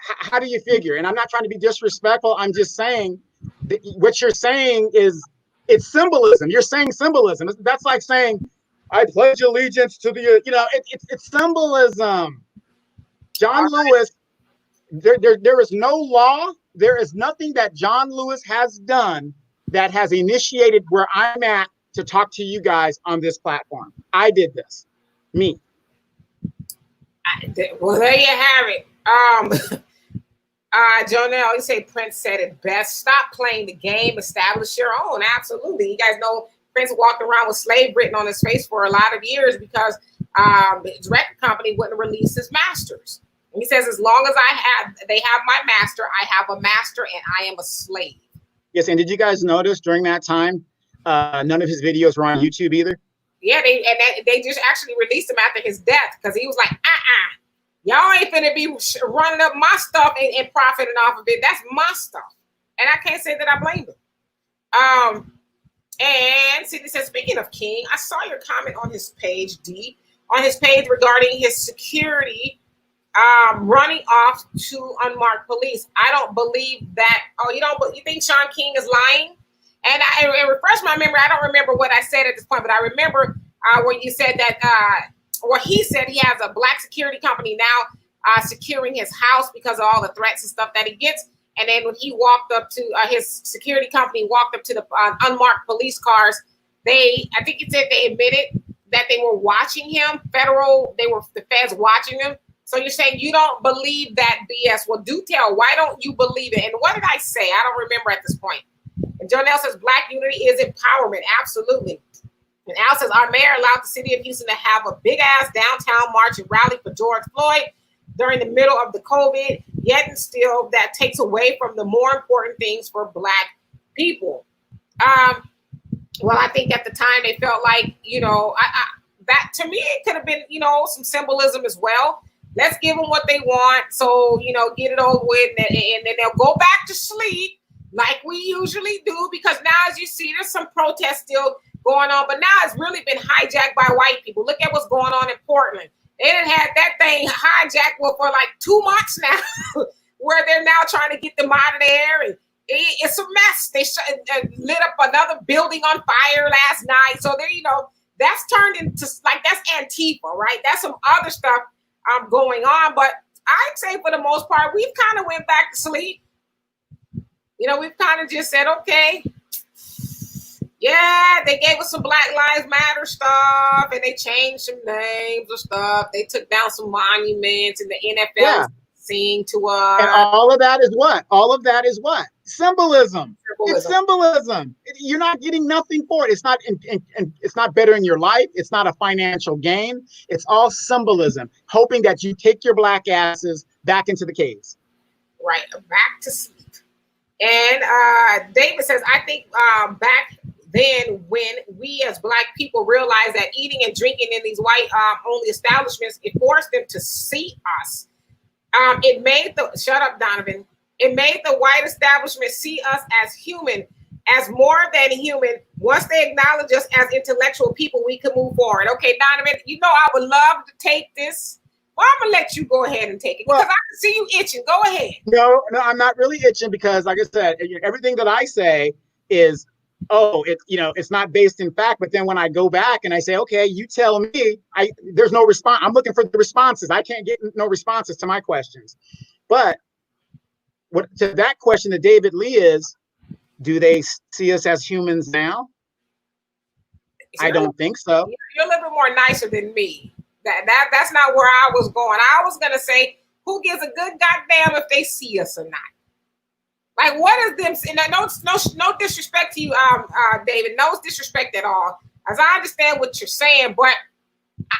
Speaker 2: how do you figure? And I'm not trying to be disrespectful. I'm just saying that what you're saying is it's symbolism. You're saying symbolism. That's like saying, I pledge allegiance to the, it's symbolism. John Lewis, there is no law. There is nothing that John Lewis has done that has initiated where I'm at to talk to you guys on this platform. I did this. Me.
Speaker 1: Well, there you have it. Jonelle, you say Prince said it best. Stop playing the game, establish your own. Absolutely. You guys know Prince walked around with slave written on his face for a lot of years because his record company wouldn't release his masters. And he says, as long as they have my master, I have a master and I am a slave.
Speaker 2: Yes, and did you guys notice during that time, none of his videos were on YouTube either?
Speaker 1: Yeah, they just actually released him after his death because he was like, y'all ain't finna be running up my stuff and profiting off of it. That's my stuff. And I can't say that I blame him. And Sidney says, speaking of King, I saw your comment on his page, on his page regarding his security running off to unmarked police. I don't believe that. Oh, you think Sean King is lying? And refresh my memory. I don't remember what I said at this point, but I remember where you said that, or he said he has a black security company now securing his house because of all the threats and stuff that he gets. And then when he walked up to his security company, walked up to the unmarked police cars, I think he said they admitted that they were watching him. The feds watching him. So you're saying you don't believe that BS? Well, do tell. Why don't you believe it? And what did I say? I don't remember at this point. And Jonelle says Black unity is empowerment. Absolutely. And Al says our mayor allowed the city of Houston to have a big ass downtown march and rally for George Floyd during the middle of the COVID. Yet and still, that takes away from the more important things for Black people. Well, I think at the time they felt like, that to me, it could have been, some symbolism as well. Let's give them what they want. So, get it over with. And then they'll go back to sleep like we usually do. Because now, as you see, there's some protests still going on. But now it's really been hijacked by white people. Look at what's going on in Portland. They done had that thing hijacked for like 2 months now, where they're now trying to get them out of there. And it's a mess. They lit up another building on fire last night. So there, that's turned into that's Antifa, right? That's some other stuff going on. But I'd say for the most part, we've kind of went back to sleep. We've kind of just said, okay, yeah, they gave us some Black Lives Matter stuff, and they changed some names of stuff. They took down some monuments, and the NFL sing to us.
Speaker 2: And all of that is what? All of that is what? Symbolism. It's symbolism. You're not getting nothing for it. It's not it's not bettering your life. It's not a financial gain. It's all symbolism, hoping that you take your Black asses back into the caves.
Speaker 1: Right, back to sleep. And David says, I think back then when we as Black people realized that eating and drinking in these white only establishments, it forced them to see us. It made shut up, Donovan. It made the white establishment see us as human, as more than human. Once they acknowledge us as intellectual people, we can move forward. Okay, Donovan, I would love to take this. Well, I'm gonna let you go ahead and take it because I can see you itching. Go ahead.
Speaker 2: No, I'm not really itching because, like I said, everything that I say is, it's not based in fact. But then when I go back and I say, okay, you tell me, there's no response. I'm looking for the responses. I can't get no responses to my questions. But to that question that David Lee is, do they see us as humans now? I don't think so.
Speaker 1: You're a little bit more nicer than me. That's not where I was going. I was gonna say, who gives a good goddamn if they see us or not? Like, what is them? And no disrespect to you, David. No disrespect at all. As I understand what you're saying, but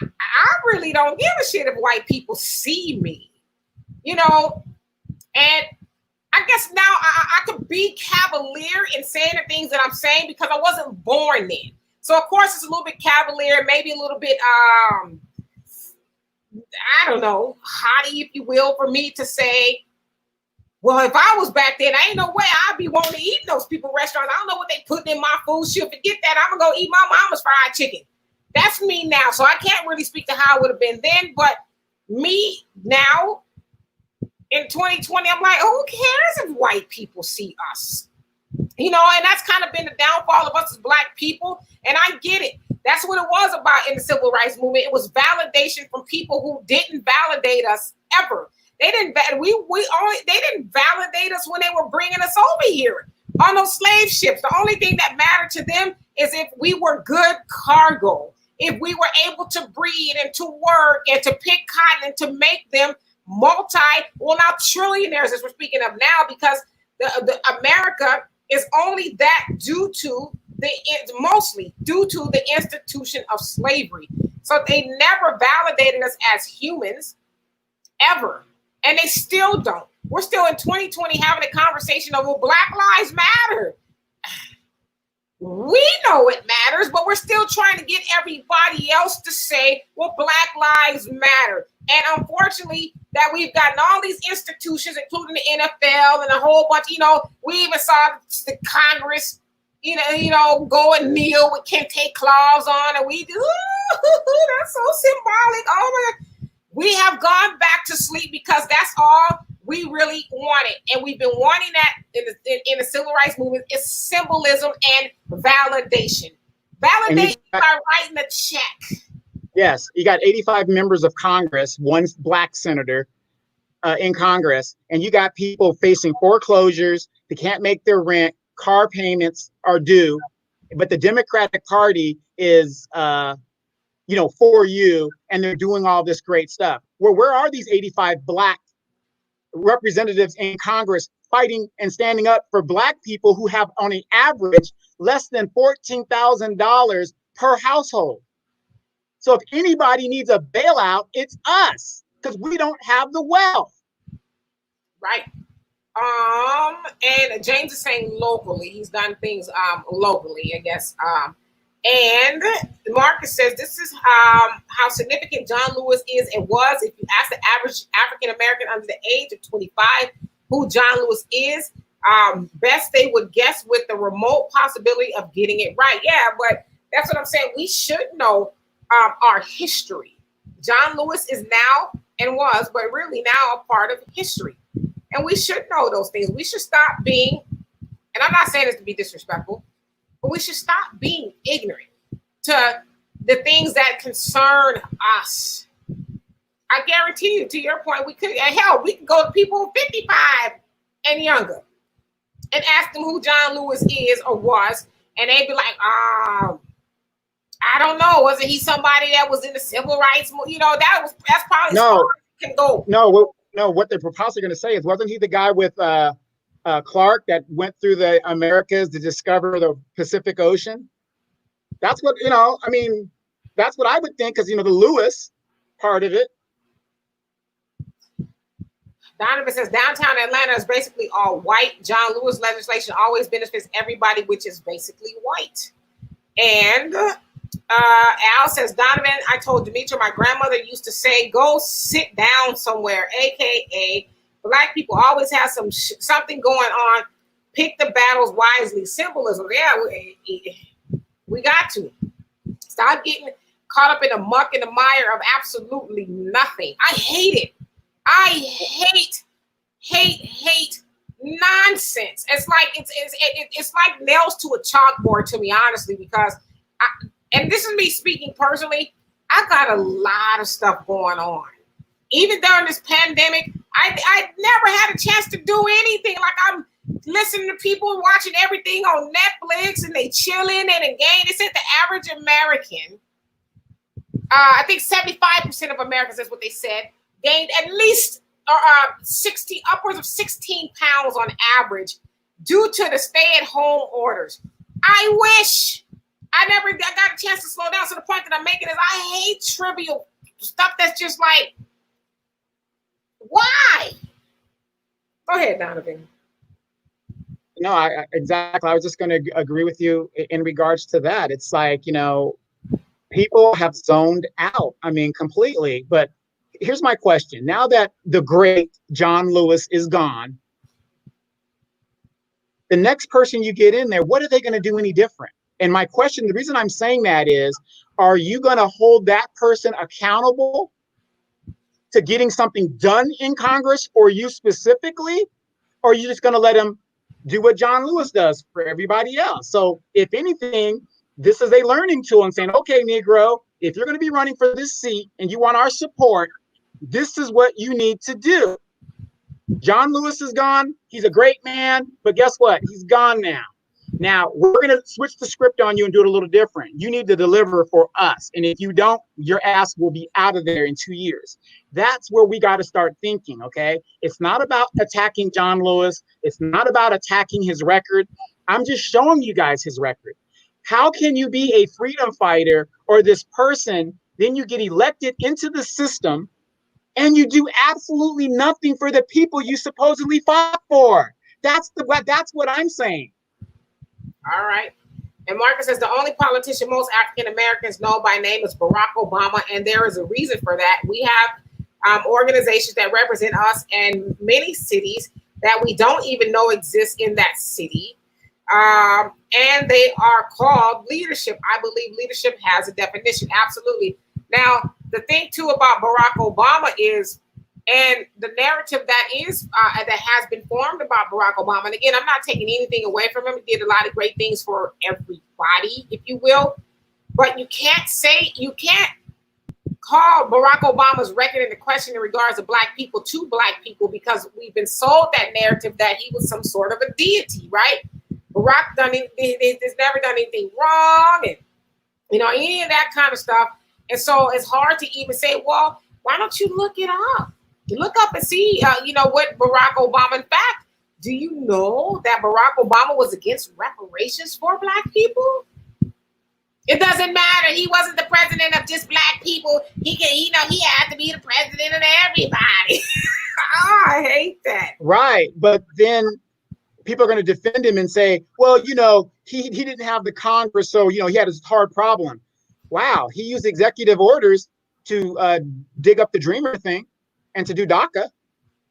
Speaker 1: I really don't give a shit if white people see me. And I guess now I could be cavalier in saying the things that I'm saying because I wasn't born then. So of course it's a little bit cavalier, maybe a little bit I don't know, haughty, if you will, for me to say, well, if I was back then, ain't no way I'd be wanting to eat in those people restaurants. I don't know what they putting in my food. She'll forget that. I'm gonna go eat my mama's fried chicken. That's me now. So I can't really speak to how it would have been then, but me now in 2020, I'm like, who cares if white people see us? And that's kind of been the downfall of us as Black people. And I get it. That's what it was about in the civil rights movement. It was validation from people who didn't validate us ever. They didn't validate us when they were bringing us over here on those slave ships. The only thing that mattered to them is if we were good cargo, if we were able to breed and to work and to pick cotton and to make them now trillionaires, as we're speaking of now, because the America is only that mostly due to the institution of slavery. So they never validated us as humans ever. And they still don't. We're still in 2020 having a conversation over Black Lives Matter. We know it matters, but we're still trying to get everybody else to say, well, Black Lives Matter. And unfortunately, that we've gotten all these institutions, including the NFL and a whole bunch, we even saw the Congress, go and kneel with kente cloths on, and we do, that's so symbolic. Oh my God. We have gone back to sleep because that's all we really wanted. And we've been wanting that in the civil rights movement is symbolism and validation. Validate by writing a check.
Speaker 2: Yes, you got 85 members of Congress, one black senator in Congress, and you got people facing foreclosures. They can't make their rent. Car payments are due, but the Democratic Party is, for you, and they're doing all this great stuff. Well, where are these 85 black representatives in Congress fighting and standing up for black people who have, on an average, less than $14,000 per household? So if anybody needs a bailout, it's us, because we don't have the wealth.
Speaker 1: Right. And James is saying locally. He's done things locally, I guess. And Marcus says this is how significant John Lewis is and was. If you ask the average African American under the age of 25 who John Lewis is, best they would guess with the remote possibility of getting it right. Yeah, but that's what I'm saying. We should know our history. John Lewis is now and was, but really now a part of history. And we should know those things. We should stop being, and I'm not saying this to be disrespectful, but we should stop being ignorant to the things that concern us. I guarantee you, to your point, we could, hell, we could go to people 55 and younger and ask them who John Lewis is or was, and they'd be like, I don't know. Wasn't he somebody that was in the civil rights? That's probably as far as it can go.
Speaker 2: No, what they're possibly going to say is, wasn't he the guy with Clark that went through the Americas to discover the Pacific Ocean? That's what, that's what I would think, because, the Lewis part of it.
Speaker 1: Donovan says downtown Atlanta is basically all white. John Lewis legislation always benefits everybody, which is basically white. And Al says, Donovan, I told Demetra, my grandmother used to say, go sit down somewhere, aka black people always have something going on. Pick the battles wisely. Symbolism. Yeah, we got to stop getting caught up in the muck and the mire of absolutely nothing. I hate it. I hate nonsense. It's like it's like nails to a chalkboard to me, honestly, because and this is me speaking personally, I got a lot of stuff going on. Even during this pandemic, I never had a chance to do anything. Like, I'm listening to people watching everything on Netflix and they chilling and engaged. They said the average American, I think 75% of Americans, that's what they said, gained at least upwards of 16 pounds on average due to the stay-at-home orders. I wish I got a chance to slow down. So the point that I'm making is I hate trivial stuff that's just like, why? Go ahead, Donovan.
Speaker 2: No, exactly. I was just going to agree with you in regards to that. It's like, people have zoned out. Completely. But here's my question. Now that the great John Lewis is gone, the next person you get in there, what are they going to do any different? And my question, the reason I'm saying that is, are you going to hold that person accountable to getting something done in Congress, or you specifically, or are you just going to let him do what John Lewis does for everybody else? So if anything, this is a learning tool and saying, okay, Negro, if you're going to be running for this seat and you want our support, this is what you need to do. John Lewis is gone. He's a great man, but guess what? He's gone now. Now, we're going to switch the script on you and do it a little different. You need to deliver for us. And if you don't, your ass will be out of there in 2 years. That's where we got to start thinking, okay? It's not about attacking John Lewis. It's not about attacking his record. I'm just showing you guys his record. How can you be a freedom fighter or this person, then you get elected into the system, and you do absolutely nothing for the people you supposedly fought for? That's what I'm saying.
Speaker 1: All right. And Marcus says the only politician most African Americans know by name is Barack Obama, and there is a reason for that. We have organizations that represent us in many cities that we don't even know exist in that city. And they are called leadership. I believe leadership has a definition. Absolutely. Now, the thing too about Barack Obama is, and the narrative that has been formed about Barack Obama, and again, I'm not taking anything away from him. He did a lot of great things for everybody, if you will. but you can't call Barack Obama's record into question in regards to black people to black people, because we've been sold that narrative that he was some sort of a deity, right? Barack has never done anything wrong, and any of that kind of stuff. And so it's hard to even say, well, why don't you look it up? You look up and see, what Barack Obama, in fact, do you know that Barack Obama was against reparations for black people? It doesn't matter. He wasn't the president of just black people. He had to be the president of everybody. Oh, I hate that.
Speaker 2: Right. But then people are going to defend him and say, well, he didn't have the Congress, so, he had his hard problem. Wow. He used executive orders to dig up the Dreamer thing and to do DACA.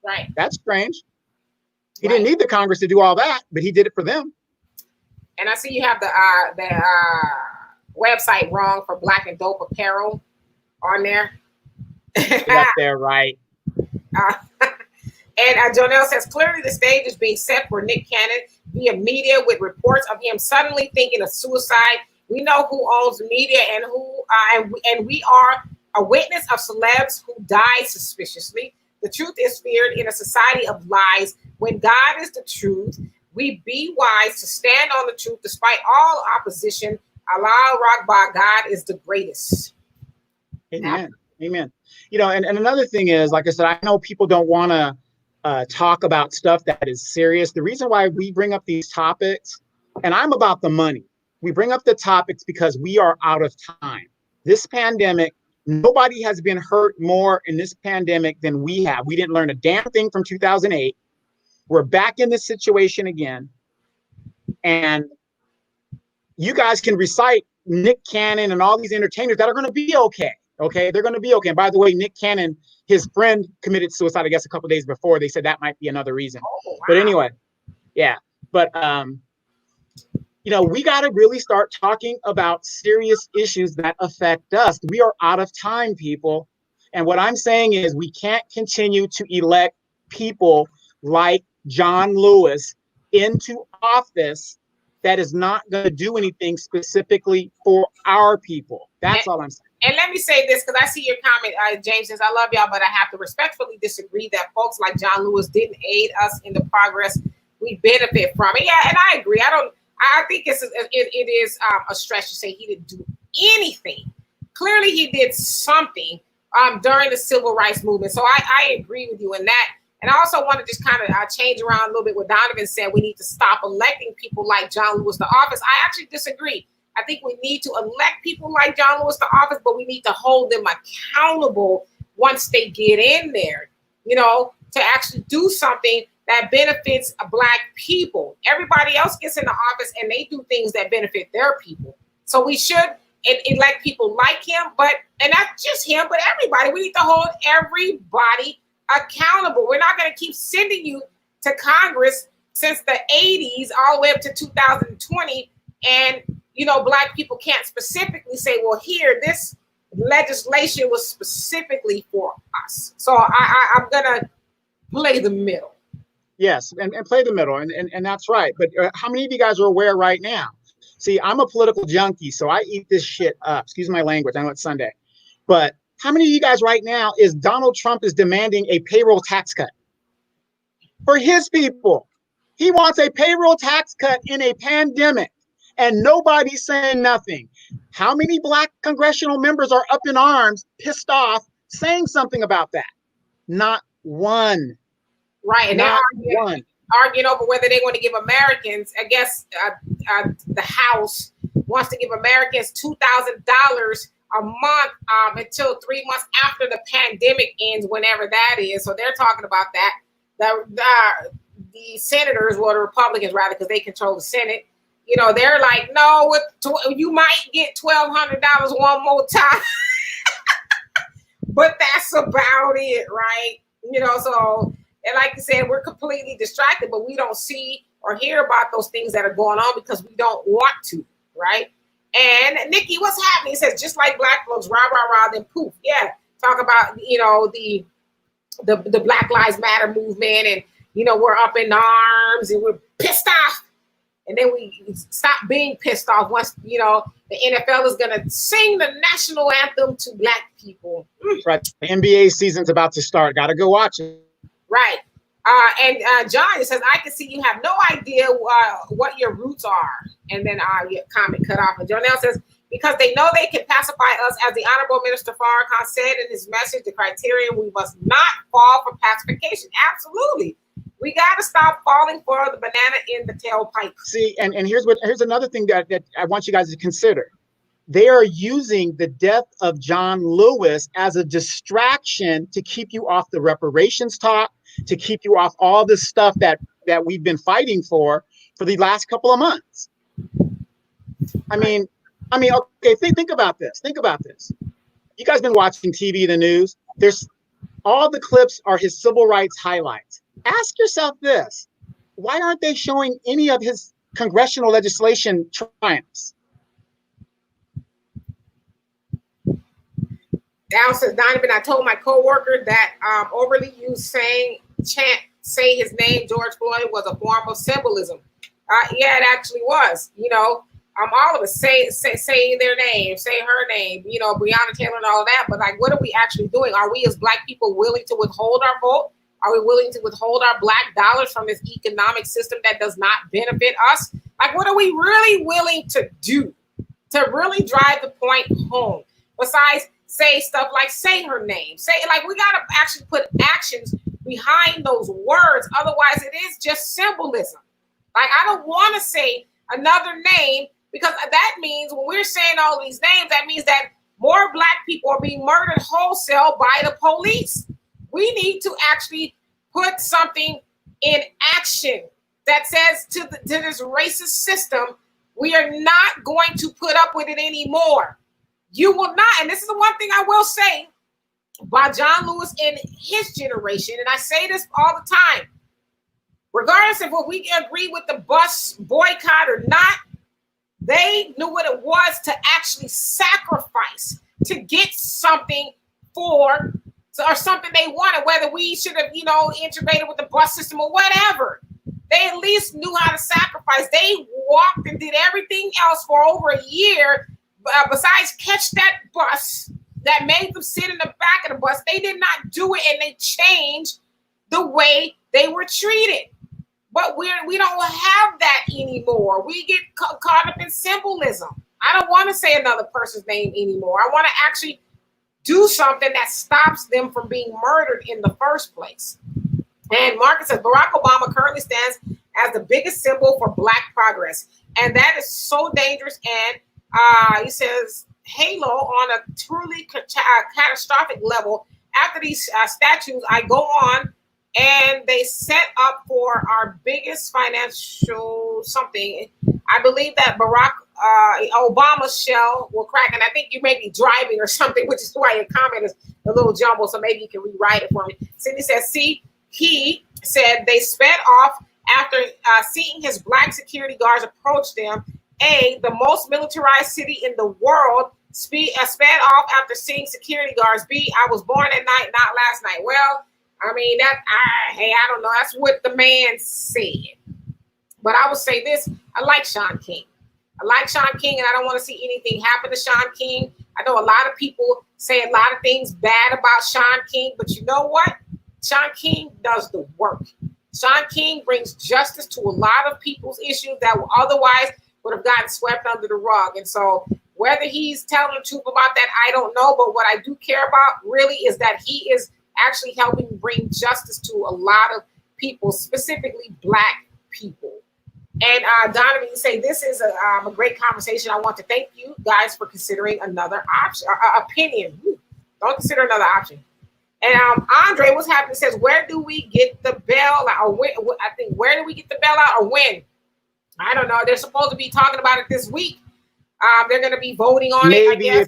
Speaker 1: Right.
Speaker 2: That's strange. He didn't need the Congress to do all that, but he did it for them.
Speaker 1: And I see you have the website wrong for Black and Dope Apparel on there.
Speaker 2: Up there, right.
Speaker 1: And Jonelle says, clearly the stage is being set for Nick Cannon via media with reports of him suddenly thinking of suicide. We know who owns media and and we are a witness of celebs who die suspiciously. The truth is feared in a society of lies. When God is the truth, we be wise to stand on the truth despite all opposition. Allah Akbar, God is the greatest.
Speaker 2: Amen. Amen. And another thing is, like I said, I know people don't want to talk about stuff that is serious. The reason why we bring up these topics, and I'm about the money, we bring up the topics because we are out of time. This pandemic, nobody has been hurt more in this pandemic than we have. We didn't learn a damn thing from 2008. We're back in this situation again. And you guys can recite Nick Cannon and all these entertainers that are going to be okay. Okay, they're going to be okay. And by the way, Nick Cannon, his friend committed suicide, I guess, a couple of days before. They said that might be another reason. Oh, wow. But anyway, yeah. But, we got to really start talking about serious issues that affect us. We are out of time, people. And what I'm saying is we can't continue to elect people like John Lewis into office that is not going to do anything specifically for our people. That's all I'm saying.
Speaker 1: And let me say this, because I see your comment, James says, I love y'all, but I have to respectfully disagree that folks like John Lewis didn't aid us in the progress we benefit from it. Yeah, and I agree. I think it is a stretch to say he didn't do anything. Clearly, he did something during the civil rights movement. So I agree with you in that. And I also want to just kind of change around a little bit what Donovan said. We need to stop electing people like John Lewis to office. I actually disagree. I think we need to elect people like John Lewis to office, but we need to hold them accountable once they get in there, to actually do something that benefits Black people. Everybody else gets in the office and they do things that benefit their people. So we should elect people like him, and not just him, but everybody. We need to hold everybody accountable. We're not going to keep sending you to Congress since the 80s all the way up to 2020. And, Black people can't specifically say, well, here, this legislation was specifically for us. So I'm going to play the middle.
Speaker 2: Yes, and play the middle. And that's right. But how many of you guys are aware right now? See, I'm a political junkie, so I eat this shit up. Excuse my language. I know it's Sunday. But how many of you guys right now is Donald Trump is demanding a payroll tax cut for his people? He wants a payroll tax cut in a pandemic, and nobody's saying nothing. How many Black congressional members are up in arms, pissed off, saying something about that? Not one.
Speaker 1: Right, and they're arguing over whether they want to give Americans, I guess the House wants to give Americans $2,000 a month until 3 months after the pandemic ends, whenever that is. So they're talking about that. The senators, well, the Republicans rather, because they control the Senate, they're like, no, you might get $1,200 one more time. But that's about it, right? So, and like you said, we're completely distracted, but we don't see or hear about those things that are going on because we don't want to, right? And Nikki, what's happening? He says, just like Black folks, rah, rah, rah, then poof. Yeah, talk about, the Black Lives Matter movement, and, we're up in arms and we're pissed off. And then we stop being pissed off once, the NFL is going to sing the national anthem to black people.
Speaker 2: Right. The NBA season's about to start. Got to go watch it.
Speaker 1: Right. And John says, I can see you have no idea what your roots are. And then your comment cut off. And Jonelle says, because they know they can pacify us, as the Honorable Minister Farrakhan said in his message, the criterion, we must not fall for pacification. Absolutely. We got to stop falling for the banana in the tailpipe.
Speaker 2: See, and here's another thing that I want you guys to consider. They are using the death of John Lewis as a distraction to keep you off the reparations talk, to keep you off all this stuff that we've been fighting for the last couple of months. I mean, okay, think about this. Think about this. You guys been watching TV, the news. There's all the clips are his civil rights highlights. Ask yourself this: why aren't they showing any of his congressional legislation triumphs?
Speaker 1: Down says Donovan, I told my coworker that overly used say his name, George Floyd, was a form of symbolism. Yeah, it actually was. You know, all of us say their name, say her name, you know, Breonna Taylor and all of that. But like, what are we actually doing? Are we as black people willing to withhold our vote? Are we willing to withhold our black dollars from this economic system that does not benefit us? Like, what are we really willing to do to really drive the point home? Besides say stuff like say her name, say, like, we got to actually put actions behind those words. Otherwise, it is just symbolism. Like, I don't want to say another name, because that means when we're saying all these names, that means that more black people are being murdered wholesale by the police. We need to actually put something in action that says to this racist system, we are not going to put up with it anymore. You will not. And this is the one thing I will say by John Lewis and his generation, and I say this all the time, regardless of what we agree with the bus boycott or not, they knew what it was to actually sacrifice to get something or something they wanted, whether we should have, you know, integrated with the bus system or whatever. They at least knew how to sacrifice. They walked and did everything else for over a year, besides catch that bus that made them sit in the back of the bus. They did not do it, and they changed the way they were treated. But we don't have that anymore. We get caught up in symbolism. I don't want to say another person's name anymore. I want to actually do something that stops them from being murdered in the first place. And Marcus says, Barack Obama currently stands as the biggest symbol for Black progress. And that is so dangerous. And he says, halo on a truly catastrophic level. After these statues, I go on and they set up for our biggest financial something. I believe that Barack Obama's shell will crack. And I think you may be driving or something, which is why your comment is a little jumbled. So maybe you can rewrite it for me. Cindy says, he said they sped off after seeing his Black security guards approach them. The most militarized city in the world sped off after seeing security guards. I was born at night, not last night. Well, I mean, I don't know. That's what the man said. But I would say this. I like Sean King. And I don't want to see anything happen to Sean King. I know a lot of people say a lot of things bad about Sean King, but you know what? Sean King does the work. Sean King brings justice to a lot of people's issues that otherwise would have gotten swept under the rug. And so whether he's telling the truth about that, I don't know. But what I do care about really is that he is actually helping bring justice to a lot of people, specifically Black people. And Donovan, you say this is a great conversation. I want to thank you guys for considering another option, opinion. Don't consider another option. And Andre, what's happening? Says, where do we get the bailout? Or when? I think, where do we get the bailout or when? I don't know. They're supposed to be talking about it this week. They're going to be voting on it, I guess.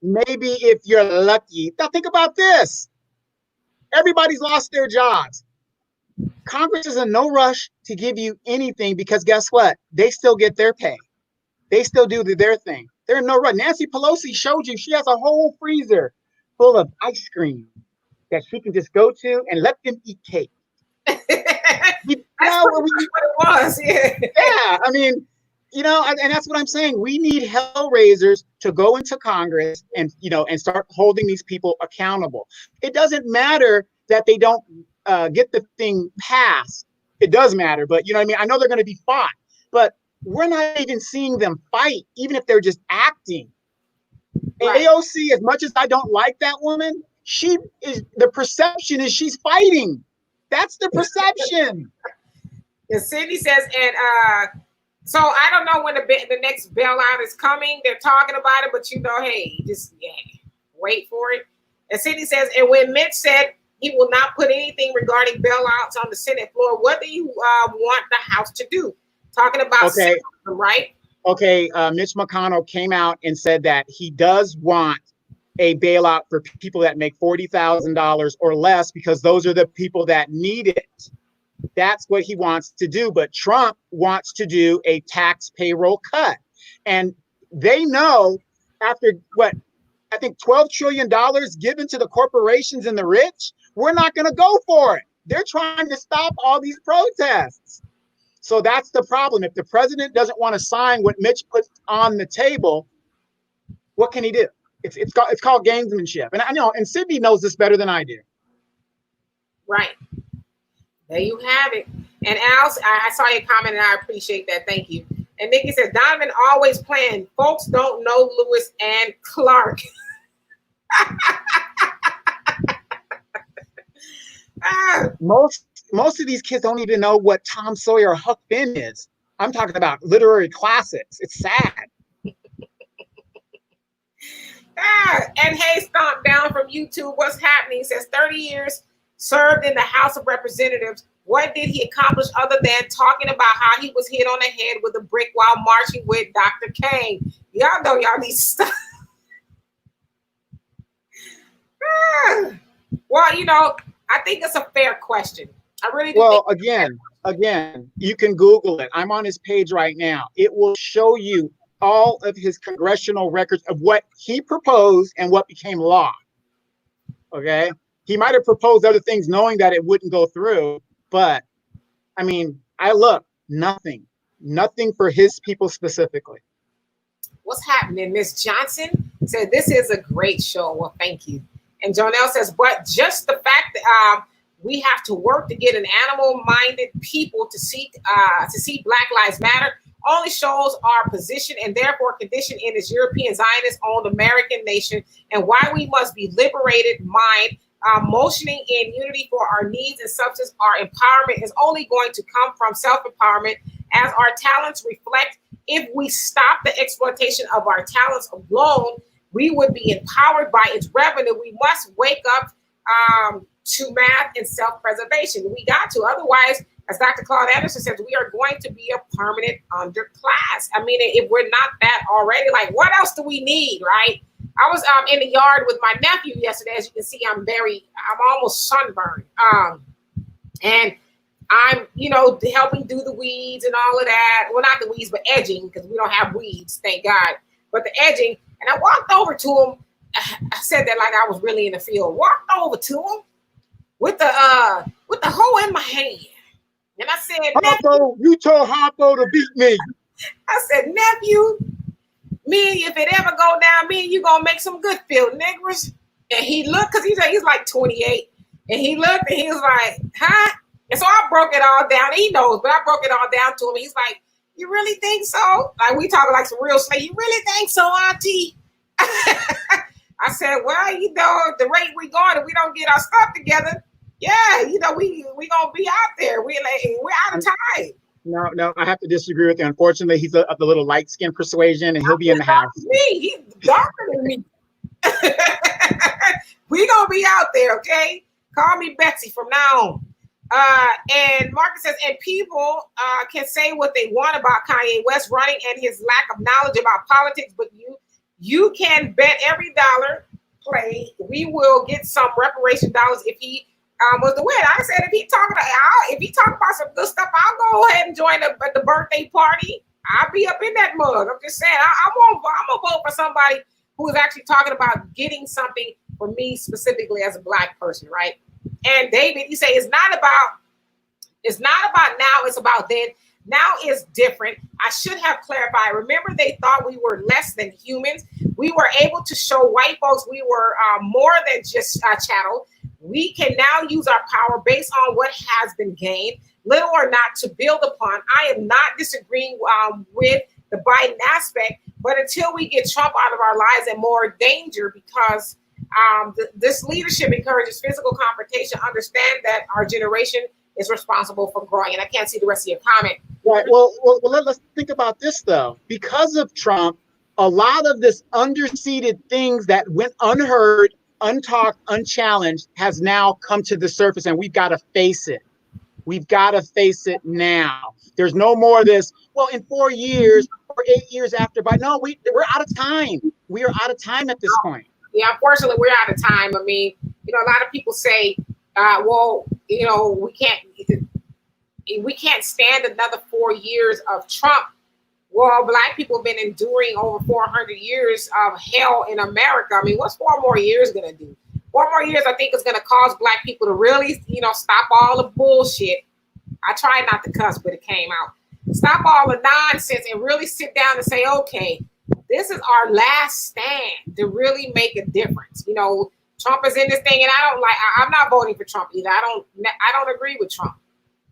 Speaker 2: Maybe if you're lucky. Now think about this. Everybody's lost their jobs. Congress is in no rush to give you anything because guess what? They still get their pay. They still do their thing. They're in no rush. Nancy Pelosi showed you she has a whole freezer full of ice cream that she can just go to and let them eat cake.
Speaker 1: That's what it was. Yeah.
Speaker 2: Yeah. I mean, And that's what I'm saying. We need hell raisers to go into Congress and, and start holding these people accountable. It doesn't matter that they don't get the thing passed. It does matter, but you know what I mean? I know they're going to be fought, but we're not even seeing them fight, even if they're just acting. Right. AOC, as much as I don't like that woman, the perception is she's fighting. That's the perception.
Speaker 1: And Sydney says, so I don't know when the next bailout is coming. They're talking about it, but hey, just wait for it. And Sydney says, and when Mitch said he will not put anything regarding bailouts on the Senate floor, what do you want the House to do? Talking about
Speaker 2: okay,
Speaker 1: right?
Speaker 2: Okay, Mitch McConnell came out and said that he does want a bailout for people that make $40,000 or less, because those are the people that need it. That's what he wants to do. But Trump wants to do a tax payroll cut. And they know after I think $12 trillion given to the corporations and the rich, we're not going to go for it. They're trying to stop all these protests. So that's the problem. If the president doesn't want to sign what Mitch puts on the table, what can he do? It's called gamesmanship. And I know, and Sydney knows this better than I do.
Speaker 1: Right. There you have it. And Al, I saw your comment and I appreciate that. Thank you. And Nikki says, Donovan always playing. Folks don't know Lewis and Clark.
Speaker 2: Most of these kids don't even know what Tom Sawyer or Huck Finn is. I'm talking about literary classics. It's sad.
Speaker 1: And hey, Stomp Down from YouTube, what's happening? He says 30 years served in the House of Representatives. What did he accomplish other than talking about how he was hit on the head with a brick while marching with Dr. King? Y'all know y'all need to stop. Well, I think it's a fair question. I really do.
Speaker 2: Well, again, you can Google it. I'm on his page right now. It will show you all of his congressional records of what he proposed and what became law. Okay? He might have proposed other things knowing that it wouldn't go through, but I mean, nothing for his people specifically.
Speaker 1: What's happening? Miss Johnson said, this is a great show. Well, thank you. And Jonelle says, but just the fact that we have to work to get an animal-minded people to see Black Lives Matter only shows our position and therefore condition in this European Zionist-owned American nation, and why we must be liberated mind, motioning in unity for our needs and substance. Our empowerment is only going to come from self-empowerment as our talents reflect. If we stop the exploitation of our talents alone, we would be empowered by its revenue. We must wake up to math and self-preservation. We got to. Otherwise, as Dr. Claude Anderson says, we are going to be a permanent underclass. I mean, if we're not that already, like, what else do we need, right? I was in the yard with my nephew yesterday. As you can see, I'm almost sunburned. And I'm, helping do the weeds and all of that. Well, not the weeds, but edging, because we don't have weeds, thank God. But the edging. And I walked over to him. I said that like I was really in the field. Walked over to him with the hoe in my hand. And I said,
Speaker 2: Harpo, you told Harpo to beat me.
Speaker 1: I said, nephew, if it ever go down, me and you gonna make some good field niggers. And he looked, because he's like 28. And he looked and he was like, huh? And so I broke it all down. He knows, but I broke it all down to him. And he's like, you really think so? Like, we talking like some real slave. You really think so, Auntie? I said, well, the rate we going, if we don't get our stuff together, yeah, we gonna be out there. We're out of time.
Speaker 2: No, I have to disagree with you. Unfortunately, he's of the little light skin persuasion, and he'll be in the house.
Speaker 1: He's darker than me. We gonna be out there, okay? Call me Betsy from now on. And Marcus says, and people can say what they want about Kanye West running and his lack of knowledge about politics, but you can bet every dollar play we will get some reparation dollars if he was the winner. I said, if he talk about some good stuff, I'll go ahead and join the birthday party. I'll be up in that mug. I'm just saying, I'm gonna vote for somebody who is actually talking about getting something for me specifically as a Black person, right? And David, you say it's not about now, it's about then. Now is different. I should have clarified. Remember, they thought we were less than humans. We were able to show white folks we were more than just chattel. We can now use our power based on what has been gained, little or not, to build upon. I am not disagreeing with the Biden aspect, but until we get Trump out of our lives and more danger, because this leadership encourages physical confrontation, understand that our generation is responsible for growing. And I can't see the rest of your comment.
Speaker 2: Right. Well, let's think about this, though. Because of Trump, a lot of this underseated things that went unheard, untalked, unchallenged has now come to the surface, and we've got to face it. We've got to face it now. There's no more of this, well, in 4 years or 8 years after Biden. No, we're out of time. We are out of time at this point.
Speaker 1: Yeah, unfortunately, we're out of time. I mean, a lot of people say, well, we can't stand another 4 years of Trump. Well, Black people have been enduring over 400 years of hell in America. I mean, what's 4 more years going to do? 4 more years, I think, is going to cause Black people to really, stop all the bullshit. I tried not to cuss, but it came out. Stop all the nonsense and really sit down and say, okay, this is our last stand to really make a difference. Trump is in this thing, and I'm not voting for Trump either. I don't agree with Trump.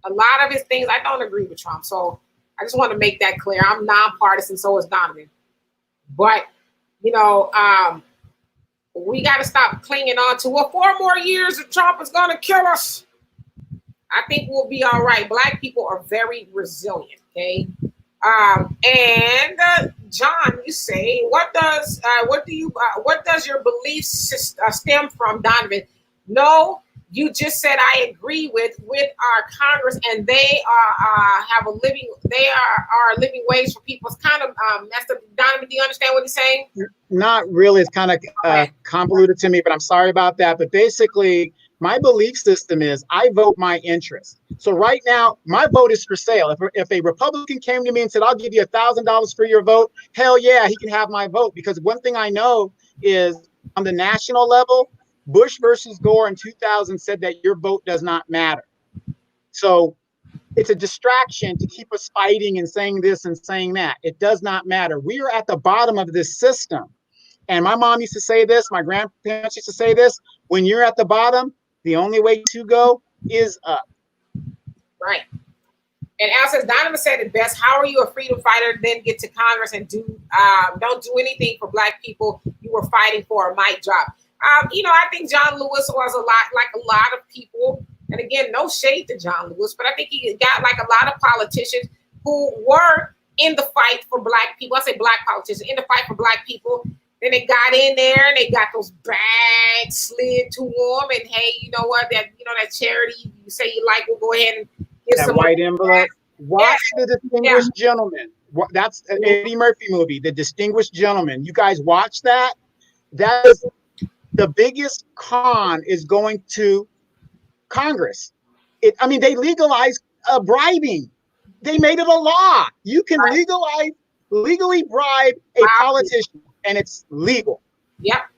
Speaker 1: A lot of his things, I don't agree with Trump. So I just want to make that clear. I'm nonpartisan, so is Donovan. But, we got to stop clinging on to, 4 more years of Trump is going to kill us. I think we'll be all right. Black people are very resilient, okay? And John, you say, what does your beliefs stem from, Donovan? No, you just said I agree with our Congress, and they are living wage for people. It's kind of messed up. Donovan, do you understand what he's saying?
Speaker 2: Not really. It's kind of convoluted to me, but I'm sorry about that. But basically, my belief system is I vote my interest. So right now, my vote is for sale. If a Republican came to me and said, I'll give you $1,000 for your vote, hell yeah, he can have my vote. Because one thing I know is on the national level, Bush versus Gore in 2000 said that your vote does not matter. So it's a distraction to keep us fighting and saying this and saying that. It does not matter. We are at the bottom of this system. And my mom used to say this, my grandparents used to say this, when you're at the bottom, the only way to go is up.
Speaker 1: Right. And Al says, Donovan said it best. How are you a freedom fighter, then get to Congress and don't do anything for Black people you were fighting for a mic drop? I think John Lewis was a lot of people. And again, no shade to John Lewis, but I think he got like a lot of politicians who were in the fight for Black people. I say Black politicians in the fight for Black people. Then they got in there and they got those bags slid to them. And hey, you know what? That charity you say you like, we'll go ahead and give
Speaker 2: that
Speaker 1: some
Speaker 2: white envelope. Watch The Distinguished Gentleman. That's an Eddie Murphy movie, The Distinguished Gentleman. You guys watch that? That is the biggest con is going to Congress. They legalized bribing. They made it a law. You can legally bribe a politician, and it's legal.
Speaker 1: Yep.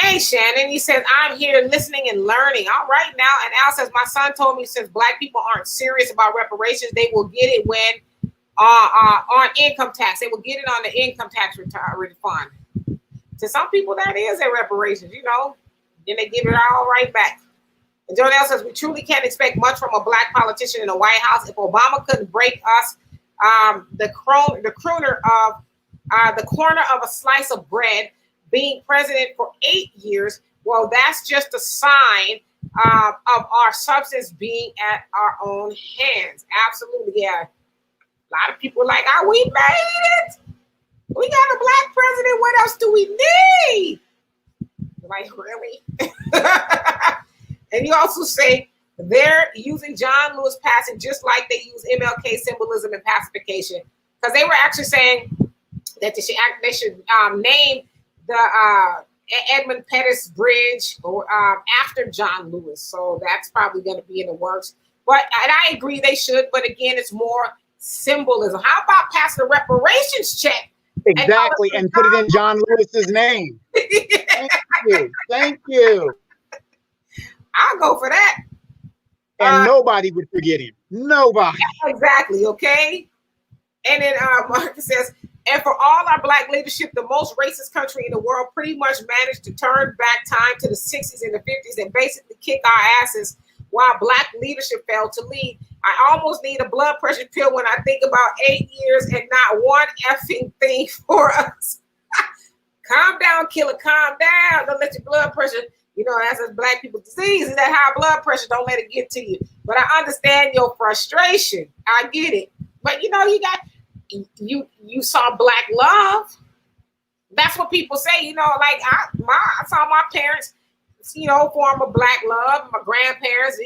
Speaker 1: Hey, Shannon, he says, I'm here listening and learning. All right now. And Al says, my son told me, since Black people aren't serious about reparations, they will get it when on income tax. They will get it on the income tax refund. To some people, that is a reparations, then they give it all right back. And Jonelle says, we truly can't expect much from a Black politician in the White House. If Obama couldn't break us the corner of a slice of bread, being president for 8 years, well, that's just a sign of our substance being at our own hands. Absolutely, yeah. A lot of people are like, we made it. We got a Black president. What else do we need? Like, really? And you also say they're using John Lewis passing just like they use MLK symbolism and pacification, because they were actually saying that they should name the Edmund Pettus Bridge or after John Lewis. So that's probably going to be in the works. And I agree they should. But again, it's more symbolism. How about pass the reparations check?
Speaker 2: Exactly, and put it in John Lewis's name. Thank you.
Speaker 1: I'll go for that.
Speaker 2: And nobody would forget him. Nobody.
Speaker 1: Exactly, okay? And then Marcus says, and for all our Black leadership, the most racist country in the world pretty much managed to turn back time to the 60s and the 50s and basically kick our asses while Black leadership failed to lead. I almost need a blood pressure pill when I think about 8 years and not one effing thing for us. Calm down, killer, calm down. Don't let your blood pressure, that's a Black people's disease. Is that high blood pressure? Don't let it get to you. But I understand your frustration. I get it. But you saw Black love. That's what people say, I saw my parents, form a Black love. My grandparents,